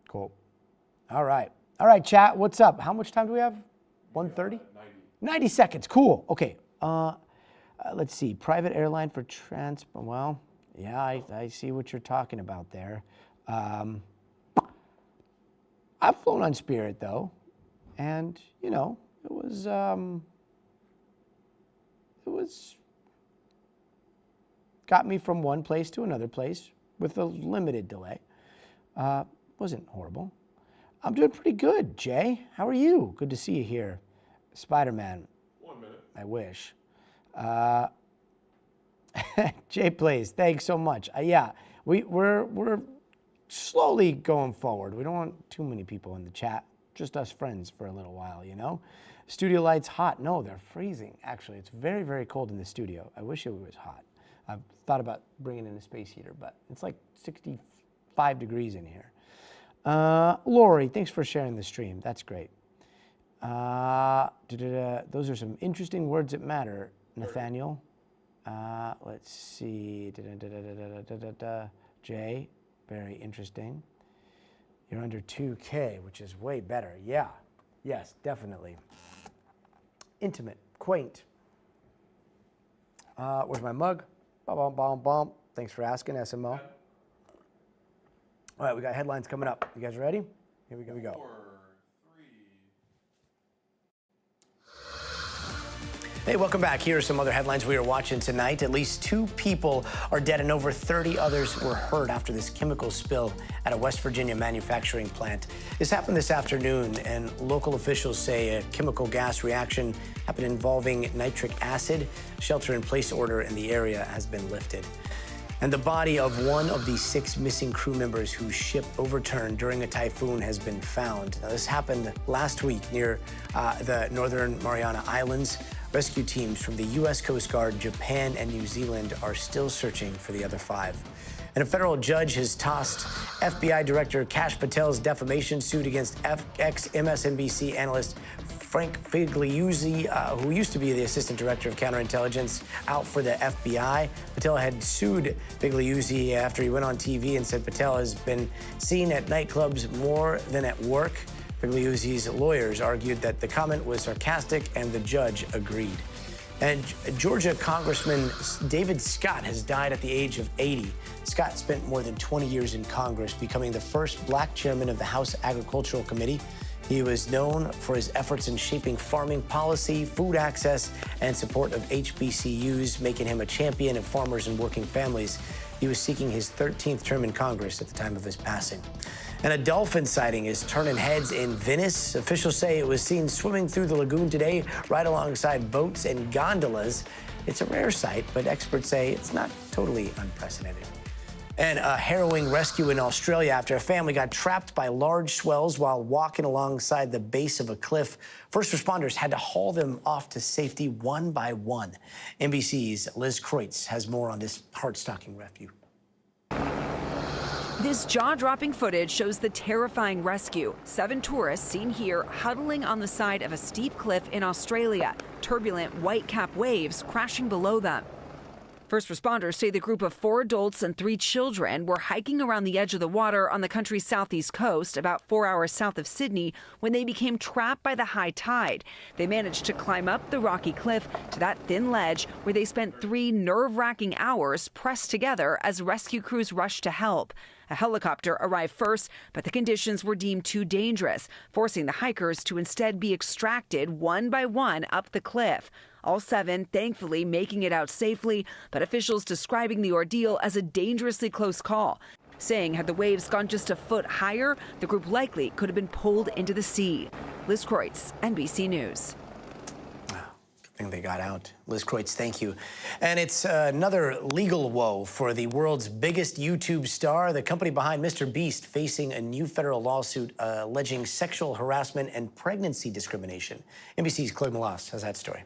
Cool. All right, chat, what's up? How much time do we have? 1:30? 90 seconds, cool. Okay, let's see, private airline for well, yeah, I see what you're talking about there. I've flown on Spirit though, and you know, it was got me from one place to another place with a limited delay. Wasn't horrible. I'm doing pretty good, Jay. How are you? Good to see you here. Spider-Man. 1 minute. I wish. Jay Plays, thanks so much. Yeah, we're slowly going forward. We don't want too many people in the chat, just us friends for a little while, you know? Studio lights hot. No, they're freezing, actually. It's very, very cold in the studio. I wish it was hot. I've thought about bringing in a space heater, but it's like 65 degrees in here. Lori, thanks for sharing the stream. That's great. Those are some interesting words that matter, Nathaniel. Let's see. Jay, very interesting. You're under 2K, which is way better. Yeah. Yes, definitely. Intimate, quaint. Where's my mug? Bom, bom, bom. Thanks for asking, SMO. All right, we got headlines coming up. You guys ready? Here we go. 4, 3. Hey, welcome back. Here are some other headlines we are watching tonight. At least 2 people are dead and over 30 others were hurt after this chemical spill at a West Virginia manufacturing plant. This happened this afternoon, and local officials say a chemical gas reaction happened involving nitric acid. Shelter-in-place order in the area has been lifted. And the body of one of the 6 missing crew members whose ship overturned during a typhoon has been found. Now, this happened last week near the Northern Mariana Islands. Rescue teams from the U.S. Coast Guard, Japan, and New Zealand are still searching for the other 5. And a federal judge has tossed FBI Director Kash Patel's defamation suit against ex-MSNBC analyst Frank Figliuzzi, who used to be the assistant director of counterintelligence, out for the FBI. Patel had sued Figliuzzi after he went on TV and said Patel has been seen at nightclubs more than at work. Figliuzzi's lawyers argued that the comment was sarcastic, and the judge agreed. And Georgia Congressman David Scott has died at the age of 80. Scott spent more than 20 years in Congress, becoming the first black chairman of the House Agricultural Committee. He was known for his efforts in shaping farming policy, food access, and support of HBCUs, making him a champion of farmers and working families. He was seeking his 13th term in Congress at the time of his passing. And a dolphin sighting is turning heads in Venice. Officials say it was seen swimming through the lagoon today, right alongside boats and gondolas. It's a rare sight, but experts say it's not totally unprecedented. And a harrowing rescue in Australia after a family got trapped by large swells while walking alongside the base of a cliff. First responders had to haul them off to safety one by one. NBC's Liz Kreutz has more on this heart-stopping rescue. This jaw-dropping footage shows the terrifying rescue. 7 tourists seen here huddling on the side of a steep cliff in Australia. Turbulent white-cap waves crashing below them. First responders say the group of 4 adults and 3 children were hiking around the edge of the water on the country's southeast coast, about 4 hours south of Sydney, when they became trapped by the high tide. They managed to climb up the rocky cliff to that thin ledge where they spent 3 nerve-wracking hours pressed together as rescue crews rushed to help. A helicopter arrived first, but the conditions were deemed too dangerous, forcing the hikers to instead be extracted one by one up the cliff. All 7, thankfully, making it out safely, but officials describing the ordeal as a dangerously close call, saying had the waves gone just a foot higher, the group likely could have been pulled into the sea. Liz Kreutz, NBC News. They got out. Liz Kreutz, thank you. And it's another legal woe for the world's biggest YouTube star, the company behind Mr. Beast, facing a new federal lawsuit alleging sexual harassment and pregnancy discrimination. NBC's Chloe Malas has that story.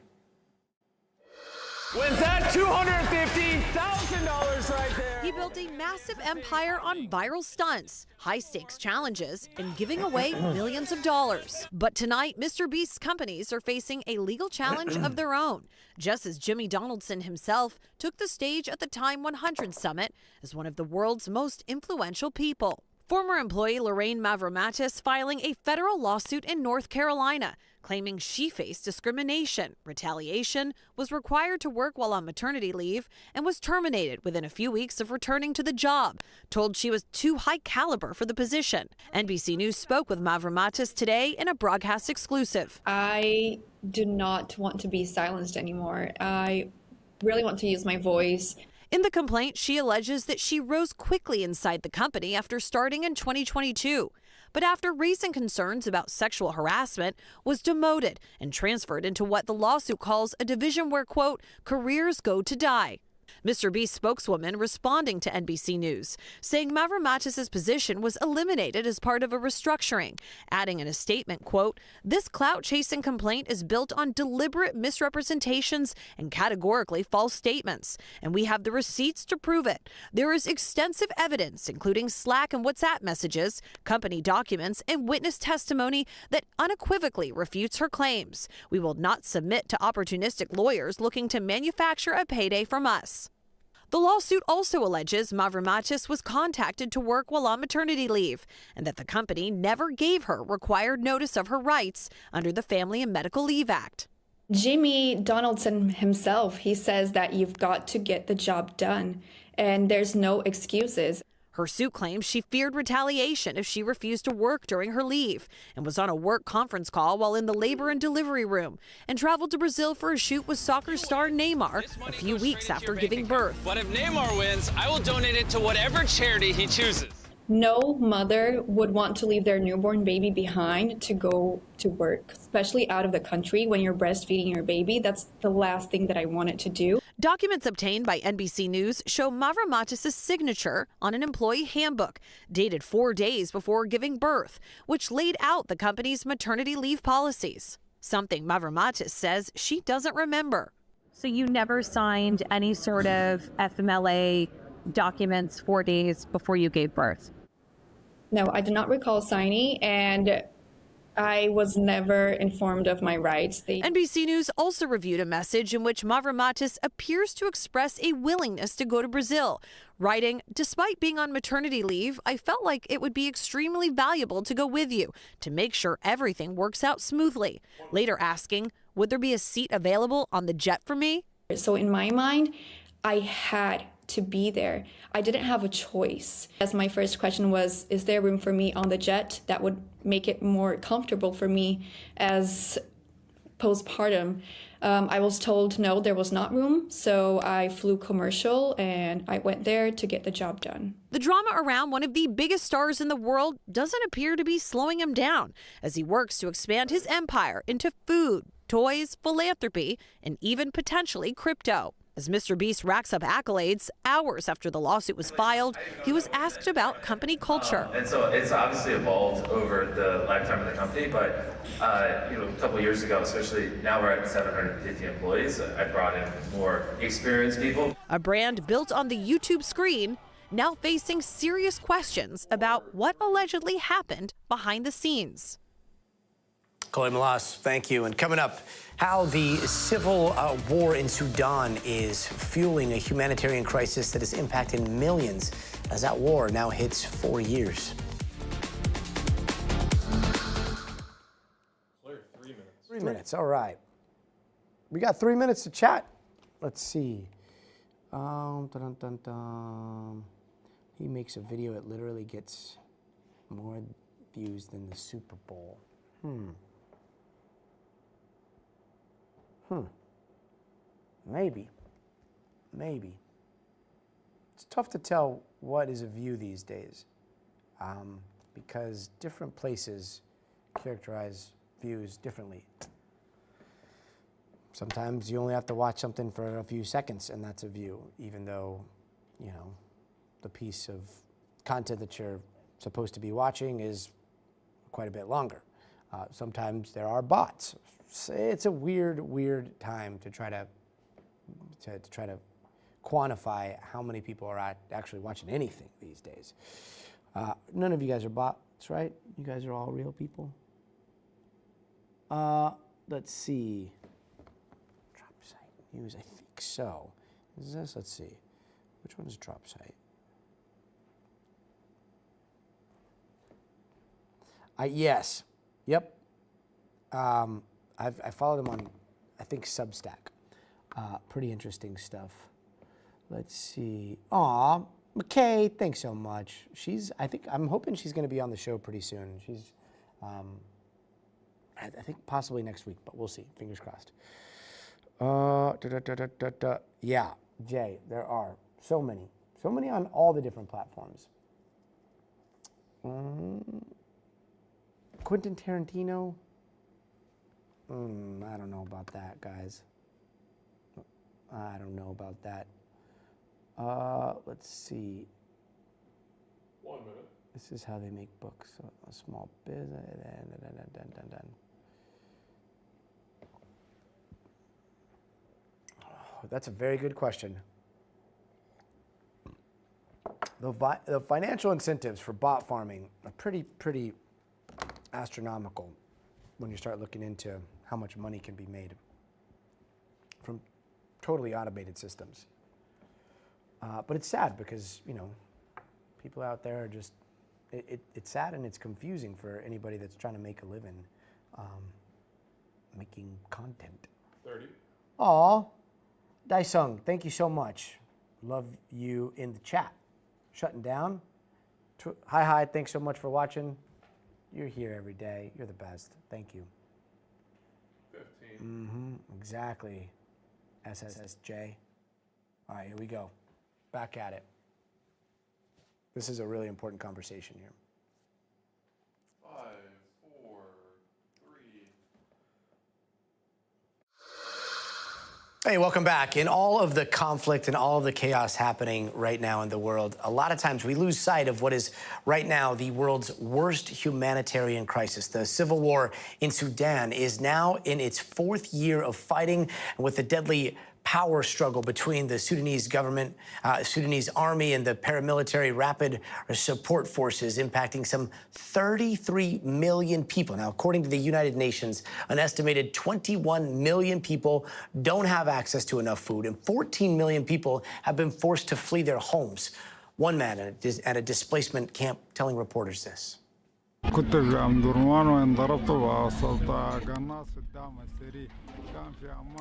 Wins that $250,000 right there. He built a massive empire on viral stunts, high-stakes challenges, and giving away millions of dollars. But tonight, Mr. Beast's companies are facing a legal challenge of their own, just as Jimmy Donaldson himself took the stage at the Time 100 Summit as one of the world's most influential people. Former employee Lorraine Mavromatis filing a federal lawsuit in North Carolina, claiming she faced discrimination, retaliation, was required to work while on maternity leave, and was terminated within a few weeks of returning to the job, told she was too high caliber for the position. NBC News spoke with Mavromatis today in a broadcast exclusive. I do not want to be silenced anymore. I really want to use my voice. In the complaint, she alleges that she rose quickly inside the company after starting in 2022. But after raising concerns about sexual harassment, was demoted and transferred into what the lawsuit calls a division where, quote, careers go to die. Mr. Beast spokeswoman responding to NBC News, saying Mavromatis' position was eliminated as part of a restructuring, adding in a statement, quote, this clout-chasing complaint is built on deliberate misrepresentations and categorically false statements, and we have the receipts to prove it. There is extensive evidence, including Slack and WhatsApp messages, company documents, and witness testimony that unequivocally refutes her claims. We will not submit to opportunistic lawyers looking to manufacture a payday from us. The lawsuit also alleges Mavromatis was contacted to work while on maternity leave and that the company never gave her required notice of her rights under the Family and Medical Leave Act. Jimmy Donaldson himself, he says that you've got to get the job done, and there's no excuses. Her suit claims she feared retaliation if she refused to work during her leave and was on a work conference call while in the labor and delivery room and traveled to Brazil for a shoot with soccer star Neymar a few weeks after giving birth. But if Neymar wins, I will donate it to whatever charity he chooses. No mother would want to leave their newborn baby behind to go to work, especially out of the country when you're breastfeeding your baby. That's the last thing that I wanted to do. Documents obtained by NBC News show Mavromatis' signature on an employee handbook dated 4 days before giving birth, which laid out the company's maternity leave policies, something Mavromatis says she doesn't remember. So you never signed any sort of FMLA documents 4 days before you gave birth? No, I do not recall signing, and I was never informed of my rights. NBC News also reviewed a message in which Mavromatis appears to express a willingness to go to Brazil, writing, despite being on maternity leave, I felt like it would be extremely valuable to go with you to make sure everything works out smoothly. Later asking, would there be a seat available on the jet for me? So in my mind, I had to be there. I didn't have a choice. As my first question was, is there room for me on the jet that would make it more comfortable for me as postpartum? I was told no, there was not room, so I flew commercial and I went there to get the job done. The drama around one of the biggest stars in the world doesn't appear to be slowing him down as he works to expand his empire into food, toys, philanthropy, and even potentially crypto. As Mr. Beast racks up accolades, hours after the lawsuit was filed, he was asked about company culture. And so it's obviously evolved over the lifetime of the company, but a couple of years ago, especially now we're at 750 employees, I brought in more experienced people. A brand built on the YouTube screen, now facing serious questions about what allegedly happened behind the scenes. Chloe Malas, thank you. And coming up, how the civil war in Sudan is fueling a humanitarian crisis that is impacting millions as that war now hits 4 years. 3 minutes. 3 minutes, all right. We got 3 minutes to chat. Let's see. Dun, dun, dun, dun. He makes a video, it literally gets more views than the Super Bowl. Maybe. It's tough to tell what is a view these days because different places characterize views differently. Sometimes you only have to watch something for a few seconds and that's a view, even though, the piece of content that you're supposed to be watching is quite a bit longer. Sometimes there are bots. It's a weird time to try to to try to quantify how many people are actually watching anything these days. None of you guys are bots, right? You guys are all real people. Let's see. Drop site news, I think so. Is this? Let's see. Which one is drop site? Yes. Yep. I followed him on, I think, Substack. Pretty interesting stuff. Let's see. Aw, McKay, thanks so much. I'm hoping she's going to be on the show pretty soon. She's, I think possibly next week, but we'll see. Fingers crossed. Yeah, Jay, there are so many on all the different platforms. Quentin Tarantino? I don't know about that, guys. I don't know about that. Let's see. 1 minute. This is how they make books. A small business. Oh, that's a very good question. The financial incentives for bot farming are pretty astronomical when you start looking into how much money can be made from totally automated systems. But it's sad because, people out there are just, it's sad and it's confusing for anybody that's trying to make a living making content. 30. Aw, Daisung, thank you so much. Love you in the chat. Shutting down. Hi, thanks so much for watching. You're here every day. You're the best. Thank you. 15. Exactly. SSSJ. All right, here we go. Back at it. This is a really important conversation here. 5, 4, 3. Hey, welcome back. In all of the conflict and all of the chaos happening right now in the world, a lot of times we lose sight of what is right now the world's worst humanitarian crisis. The civil war in Sudan is now in its 4th year of fighting, and with the deadly power struggle between the Sudanese government, Sudanese army, and the paramilitary rapid support forces impacting some 33 million people. Now, according to the United Nations, an estimated 21 million people don't have access to enough food, and 14 million people have been forced to flee their homes. One man at a displacement camp telling reporters this.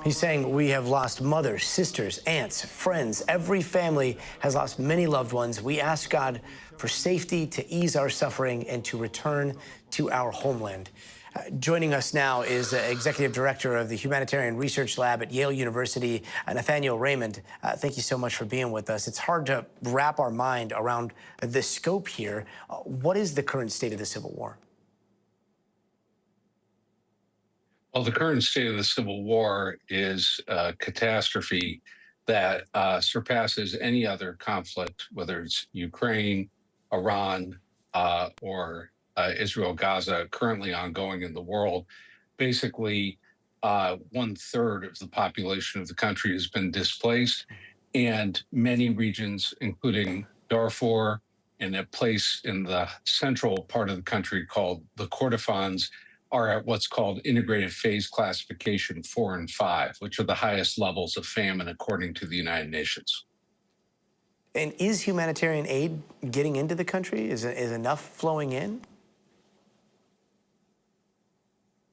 He's saying we have lost mothers, sisters, aunts, friends. Every family has lost many loved ones. We ask God for safety to ease our suffering and to return to our homeland. Joining us now is Executive Director of the Humanitarian Research Lab at Yale University, Nathaniel Raymond. Thank you so much for being with us. It's hard to wrap our mind around the scope here. What is the current state of the Civil War? Well, the current state of the Civil War is a catastrophe that surpasses any other conflict, whether it's Ukraine, Iran, or Israel-Gaza, currently ongoing in the world. Basically, 1/3 of the population of the country has been displaced, and many regions, including Darfur and a place in the central part of the country called the Kordofans, are at what's called integrated phase classification 4 and 5, which are the highest levels of famine according to the United Nations. And is humanitarian aid getting into the country? Is enough flowing in?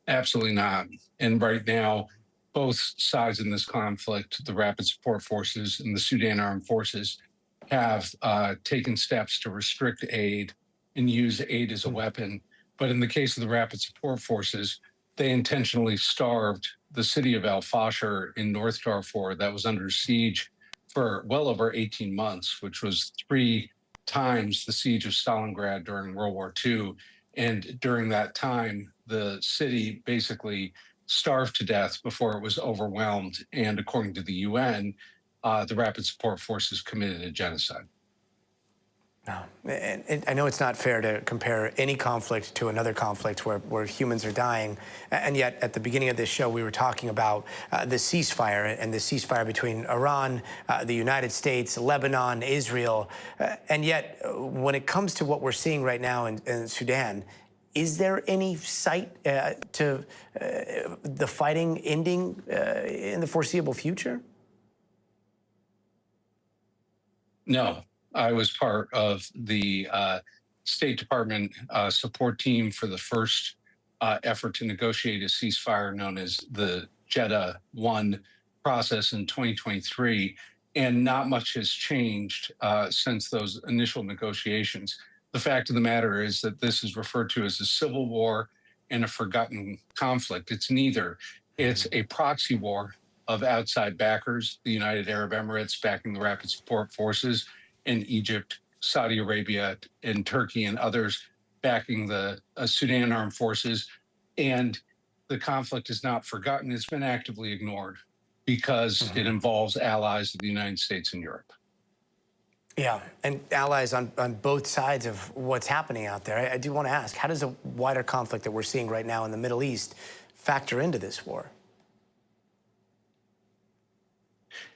Absolutely not. And right now, both sides in this conflict, the Rapid Support Forces and the Sudan Armed Forces, have taken steps to restrict aid and use aid as a weapon. But in the case of the Rapid Support Forces, they intentionally starved the city of Al Fasher in North Darfur that was under siege for well over 18 months, which was 3 times the siege of Stalingrad during World War II. And during that time, the city basically starved to death before it was overwhelmed. And according to the UN, the Rapid Support Forces committed a genocide. And I know it's not fair to compare any conflict to another conflict where humans are dying, and yet at the beginning of this show we were talking about the ceasefire and the ceasefire between Iran, the United States, Lebanon, Israel, and yet when it comes to what we're seeing right now in Sudan, is there any sight to the fighting ending in the foreseeable future? No. I was part of the State Department support team for the first effort to negotiate a ceasefire known as the Jeddah 1 process in 2023, and not much has changed since those initial negotiations. The fact of the matter is that this is referred to as a civil war and a forgotten conflict. It's neither. It's a proxy war of outside backers, the United Arab Emirates backing the Rapid Support Forces, in Egypt, Saudi Arabia, and Turkey, and others backing the Sudan armed forces. And the conflict is not forgotten. It's been actively ignored because it involves allies of the United States and Europe. Yeah, and allies on both sides of what's happening out there. I do want to ask, how does a wider conflict that we're seeing right now in the Middle East factor into this war?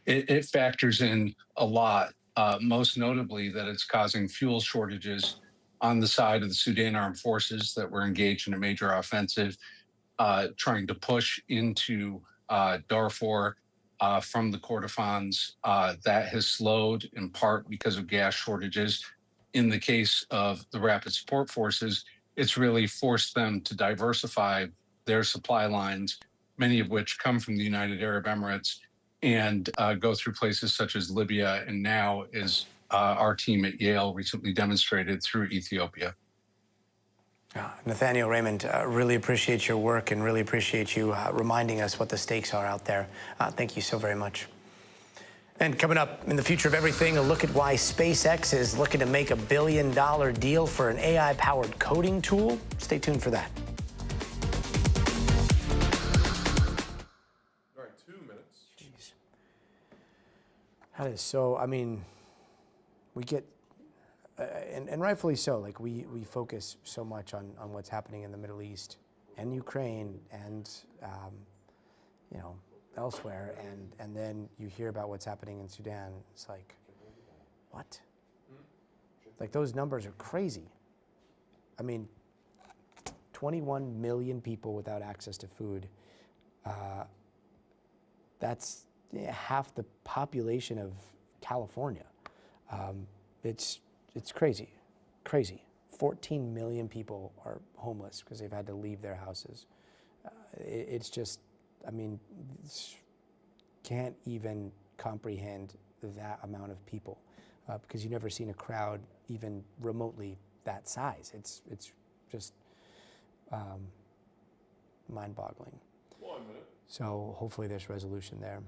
It factors in a lot. Most notably that it's causing fuel shortages on the side of the Sudan armed forces that were engaged in a major offensive, trying to push into Darfur from the Kordofans. That has slowed in part because of gas shortages. In the case of the Rapid Support Forces, it's really forced them to diversify their supply lines, many of which come from the United Arab Emirates, and go through places such as Libya, and now, as our team at Yale recently demonstrated, through Ethiopia. Nathaniel Raymond, really appreciate your work and really appreciate you reminding us what the stakes are out there. Thank you so very much. And coming up in the future of everything, a look at why SpaceX is looking to make $1 billion deal for an AI-powered coding tool. Stay tuned for that. All right, 2 minutes. Jeez. That is so, I mean, we get, and rightfully so, like we focus so much on what's happening in the Middle East and Ukraine and, you know, elsewhere, and then you hear about what's happening in Sudan. It's like, what? Like, those numbers are crazy. I mean, 21 million people without access to food. That's half the population of California. It's crazy, crazy. 14 million people are homeless because they've had to leave their houses. It's just, I mean, can't even comprehend that amount of people because you've never seen a crowd even remotely that size. It's just mind-boggling. 1 minute. So hopefully there's resolution there.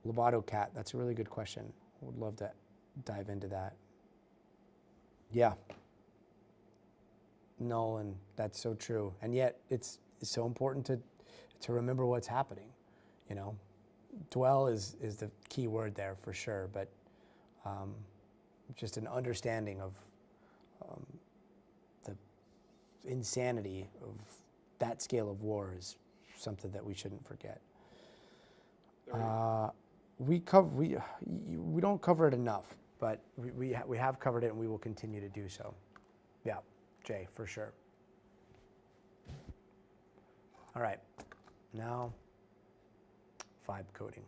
Lobato cat, that's a really good question. I would love to dive into that. Yeah. Nolan, that's so true. And yet it's so important to remember what's happening, you know. Dwell is the key word there for sure, but just an understanding of the insanity of that scale of war is something that we shouldn't forget. We don't cover it enough, but we have covered it and we will continue to do so. Yeah, Jay, for sure. All right, now vibe coding.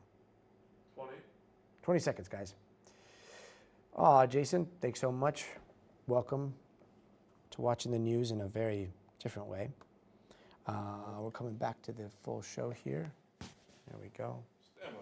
20 seconds, guys. Jason, thanks so much. Welcome to watching the news in a very different way. We're coming back to the full show here. There we go. Stand by.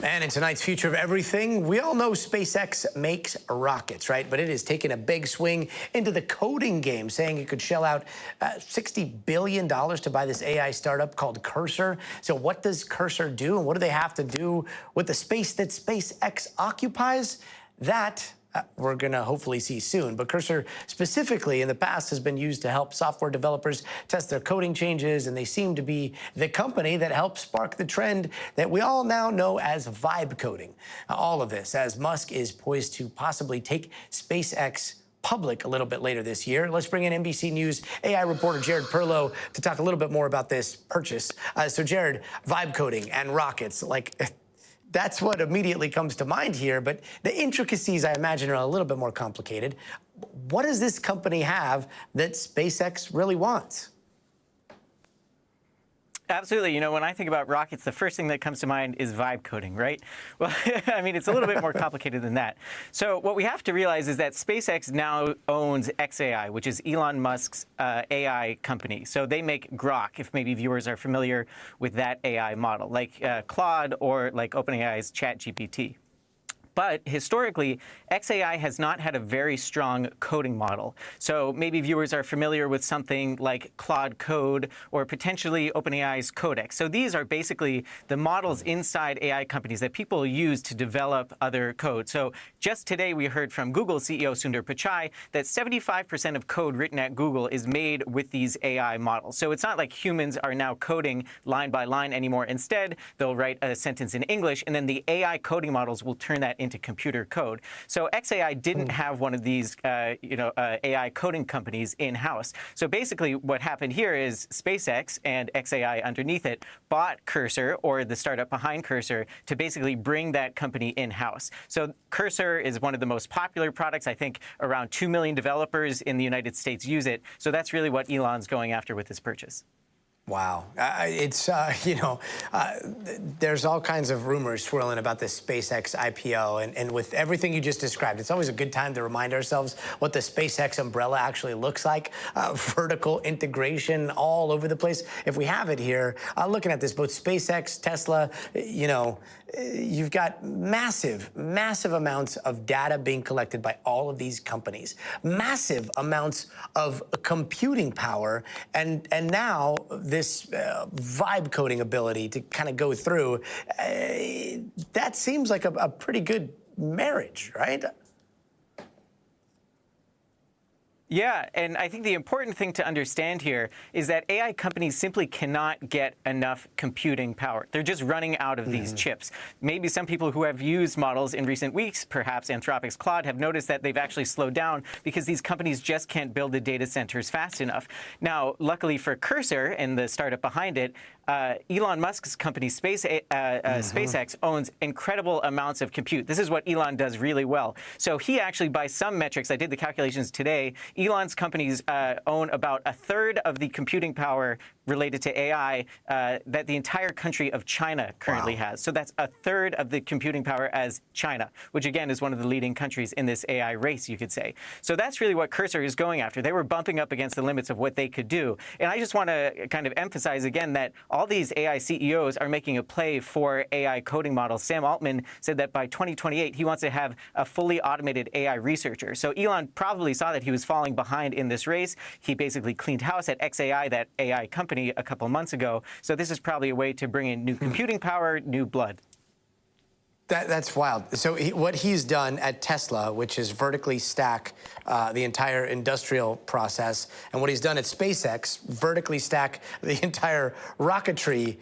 And in tonight's Future of Everything, we all know SpaceX makes rockets, right? But it has taken a big swing into the coding game, saying it could shell out $60 billion to buy this AI startup called Cursor. So what does Cursor do, and what do they have to do with the space that SpaceX occupies? That we're going to hopefully see soon. But Cursor specifically in the past has been used to help software developers test their coding changes, and they seem to be the company that helped spark the trend that we all now know as vibe coding. All of this as Musk is poised to possibly take SpaceX public a little bit later this year. Let's bring in NBC News AI reporter Jared Perlow to talk a little bit more about this purchase. So Jared, vibe coding and rockets, like that's what immediately comes to mind here, but the intricacies, I imagine, are a little bit more complicated. What does this company have that SpaceX really wants? Absolutely. You know, when I think about rockets, the first thing that comes to mind is vibe coding, right? Well, I mean, it's a little bit more complicated than that. So what we have to realize is that SpaceX now owns xAI, which is Elon Musk's AI company. So they make Grok, if maybe viewers are familiar with that AI model, like Claude or like OpenAI's ChatGPT. But historically, xAI has not had a very strong coding model. So maybe viewers are familiar with something like Claude Code or potentially OpenAI's Codex. So these are basically the models inside AI companies that people use to develop other code. So just today, we heard from Google CEO Sundar Pichai that 75% of code written at Google is made with these AI models. So it's not like humans are now coding line by line anymore. Instead, they'll write a sentence in English, and then the AI coding models will turn that into computer code. So xAI didn't have one of these, AI coding companies in-house. So basically, what happened here is SpaceX and xAI underneath it bought Cursor, or the startup behind Cursor, to basically bring that company in-house. So Cursor is one of the most popular products. I think around 2 million developers in the United States use it. So that's really what Elon's going after with this purchase. Wow. There's all kinds of rumors swirling about this SpaceX IPO. And with everything you just described, it's always a good time to remind ourselves what the SpaceX umbrella actually looks like. Vertical integration all over the place. If we have it here, looking at this, both SpaceX, Tesla, you've got massive amounts of data being collected by all of these companies. Massive amounts of computing power. And now this vibe coding ability to kind of go through, that seems like a pretty good marriage, right? Yeah, and I think the important thing to understand here is that AI companies simply cannot get enough computing power. They're just running out of these chips. Maybe some people who have used models in recent weeks, perhaps Anthropic's Claude, have noticed that they've actually slowed down because these companies just can't build the data centers fast enough. Now, luckily for Cursor and the startup behind it, Elon Musk's company SpaceX owns incredible amounts of compute. This is what Elon does really well. So he actually, by some metrics, I did the calculations today, Elon's companies own about a third of the computing power related to AI that the entire country of China currently has. So that's a third of the computing power as China, which again is one of the leading countries in this AI race, you could say. So that's really what Cursor is going after. They were bumping up against the limits of what they could do. And I just want to kind of emphasize again that all these AI CEOs are making a play for AI coding models. Sam Altman said that by 2028, he wants to have a fully automated AI researcher. So Elon probably saw that he was falling behind in this race. He basically cleaned house at xAI, that AI company, a couple months ago. So this is probably a way to bring in new computing power, new blood. That's wild. So what he's done at Tesla, which is vertically stack the entire industrial process, and what he's done at SpaceX, vertically stack the entire rocketry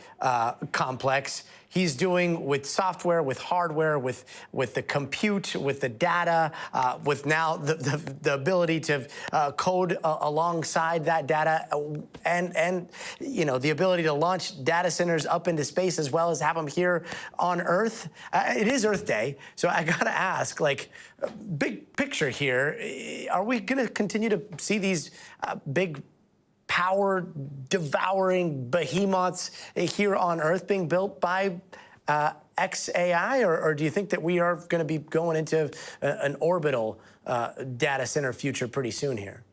complex, he's doing with software, with hardware, with the compute, with the data, with now the ability to code alongside that data, and the ability to launch data centers up into space as well as have them here on Earth. It is Earth Day, so I gotta ask, like, big picture here, are we gonna continue to see these big power-devouring behemoths here on Earth being built by xAI, or do you think that we are going to be going into an orbital data center future pretty soon here?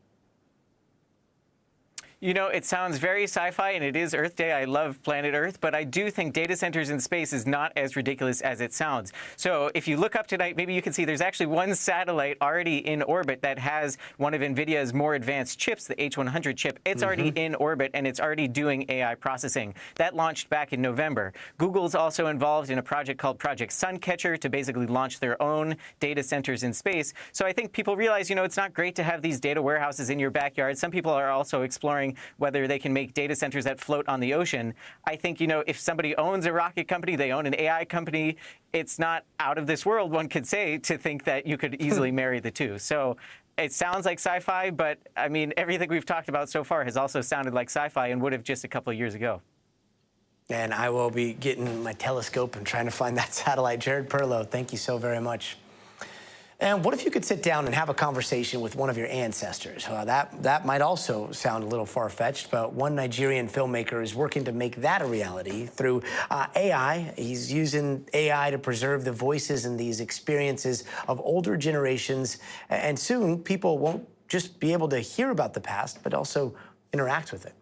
You know, it sounds very sci-fi, and it is Earth Day. I love planet Earth, but I do think data centers in space is not as ridiculous as it sounds. So if you look up tonight, maybe you can see there's actually one satellite already in orbit that has one of NVIDIA's more advanced chips, the H100 chip. It's already in orbit, and it's already doing AI processing. That launched back in November. Google's also involved in a project called Project Suncatcher to basically launch their own data centers in space. So I think people realize, you know, it's not great to have these data warehouses in your backyard. Some people are also exploring whether they can make data centers that float on the ocean. I think, you know, if somebody owns a rocket company, they own an AI company, it's not out of this world, one could say, to think that you could easily marry the two. So it sounds like sci-fi, but I mean, everything we've talked about so far has also sounded like sci-fi and would have just a couple of years ago. And I will be getting my telescope and trying to find that satellite. Jared Perlow, thank you so very much. And what if you could sit down and have a conversation with one of your ancestors? That might also sound a little far-fetched, but one Nigerian filmmaker is working to make that a reality through AI. He's using AI to preserve the voices and these experiences of older generations. And soon, people won't just be able to hear about the past, but also interact with it.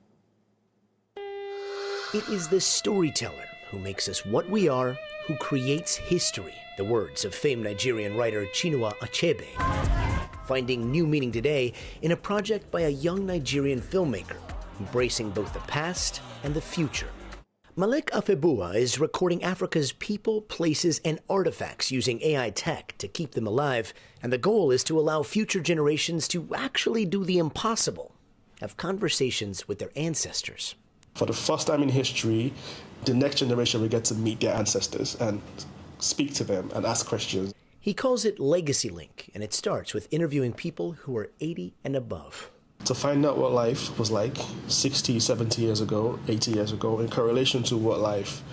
It is the storyteller who makes us what we are, who creates history. The words of famed Nigerian writer Chinua Achebe, finding new meaning today in a project by a young Nigerian filmmaker, embracing both the past and the future. Malik Afebua is recording Africa's people, places, and artifacts using AI tech to keep them alive, and the goal is to allow future generations to actually do the impossible, have conversations with their ancestors. For the first time in history, the next generation will get to meet their ancestors and speak to them and ask questions. He calls it Legacy Link, and it starts with interviewing people who are 80 and above. To find out what life was like 60, 70 years ago, 80 years ago, in correlation to what life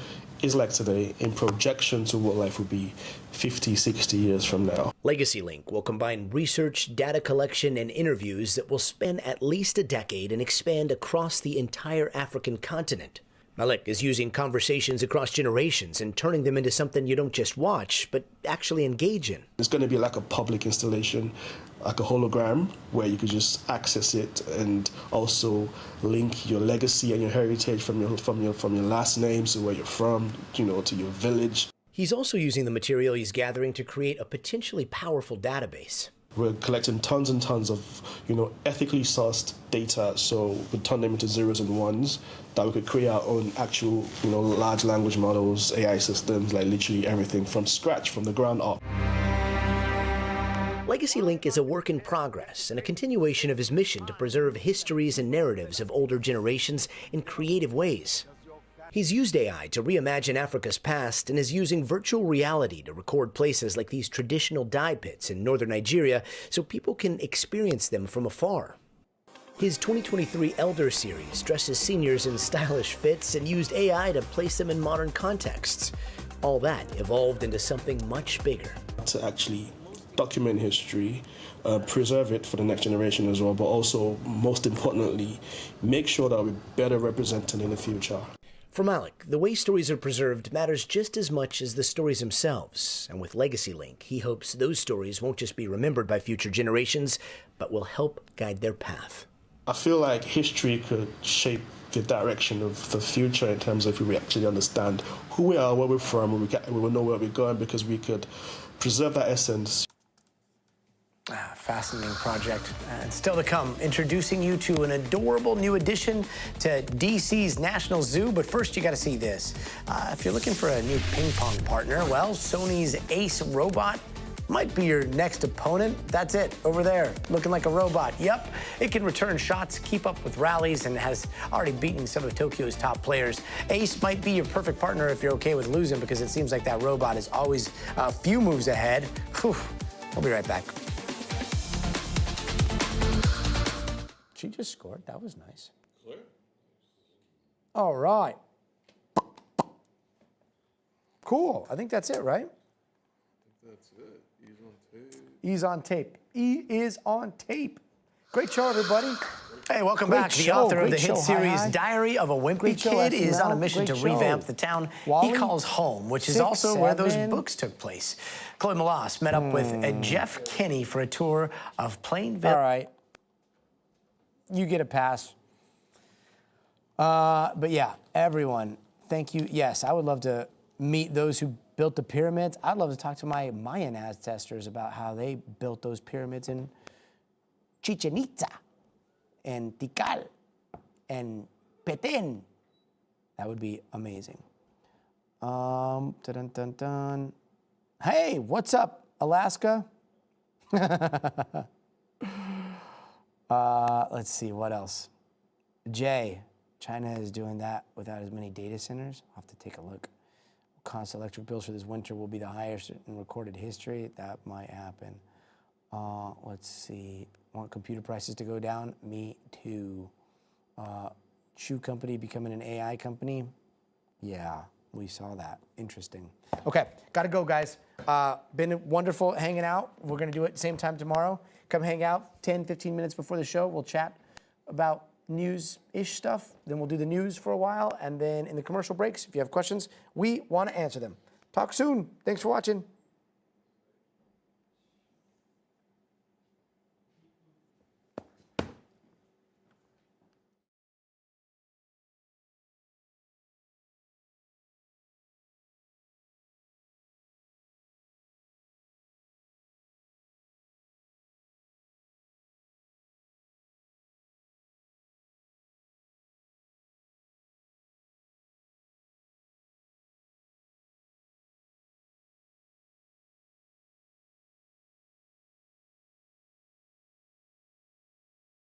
is like today, in projection to what life will be 50, 60 years from now. Legacy Link will combine research, data collection, and interviews that will span at least a decade and expand across the entire African continent. Malik is using conversations across generations and turning them into something you don't just watch, but actually engage in. It's going to be like a public installation, like a hologram, where you could just access it and also link your legacy and your heritage from your last name, so where you're from, you know, to your village. He's also using the material he's gathering to create a potentially powerful database. We're collecting tons and tons of, you know, ethically sourced data, so we turn them into zeros and ones, that we could create our own actual, you know, large language models, AI systems, like literally everything from scratch, from the ground up. Legacy Link is a work in progress and a continuation of his mission to preserve histories and narratives of older generations in creative ways. He's used AI to reimagine Africa's past and is using virtual reality to record places like these traditional dye pits in northern Nigeria so people can experience them from afar. His 2023 Elder series dresses seniors in stylish fits and used AI to place them in modern contexts. All that evolved into something much bigger. To actually document history, preserve it for the next generation as well, but also, most importantly, make sure that we're better represented in the future. For Malik, the way stories are preserved matters just as much as the stories themselves. And with Legacy Link, he hopes those stories won't just be remembered by future generations, but will help guide their path. I feel like history could shape the direction of the future in terms of if we actually understand who we are, where we're from, we will know where we're going, because we could preserve that essence. Fascinating project. And still to come, introducing you to an adorable new addition to DC's National Zoo. But first, you got to see this. If you're looking for a new ping pong partner, well, Sony's Ace robot might be your next opponent. That's it, over there, looking like a robot. Yep, it can return shots, keep up with rallies, and has already beaten some of Tokyo's top players. Ace might be your perfect partner if you're okay with losing, because it seems like that robot is always a few moves ahead. Whew. We'll be right back. She just scored. That was nice. Clear. All right. Cool. I think that's it, right? That's it. E's on tape. E's on tape. E is on tape. Great show, everybody. Hey, welcome Great back. The show, author of the great hit show. series Hi, hi. Diary of a Wimpy Great show, Kid is on a SNL. mission to Great show. revamp the town Wally? he calls home, which is 6, also where those 7. books took place. Chloe Malas met up with Jeff Kinney for a tour of Plainville. All right. You get a pass. But yeah, everyone, thank you. Yes, I would love to meet those who built the pyramids. I'd love to talk to my Mayan ancestors about how they built those pyramids in Chichen Itza and Tikal and Petén. That would be amazing. Dun, dun, dun, dun. Hey, what's up, Alaska? Let's see, what else? Jay, China is doing that without as many data centers. I'll have to take a look. Constant electric bills for this winter will be the highest in recorded history. That might happen. Let's see. Want computer prices to go down? Me too. Shoe company becoming an AI company? Yeah, we saw that. Interesting. Okay, gotta go, guys. Been wonderful hanging out. We're gonna do it same time tomorrow. Come hang out 10, 15 minutes before the show. We'll chat about news-ish stuff. Then we'll do the news for a while. And then in the commercial breaks, if you have questions, we want to answer them. Talk soon. Thanks for watching.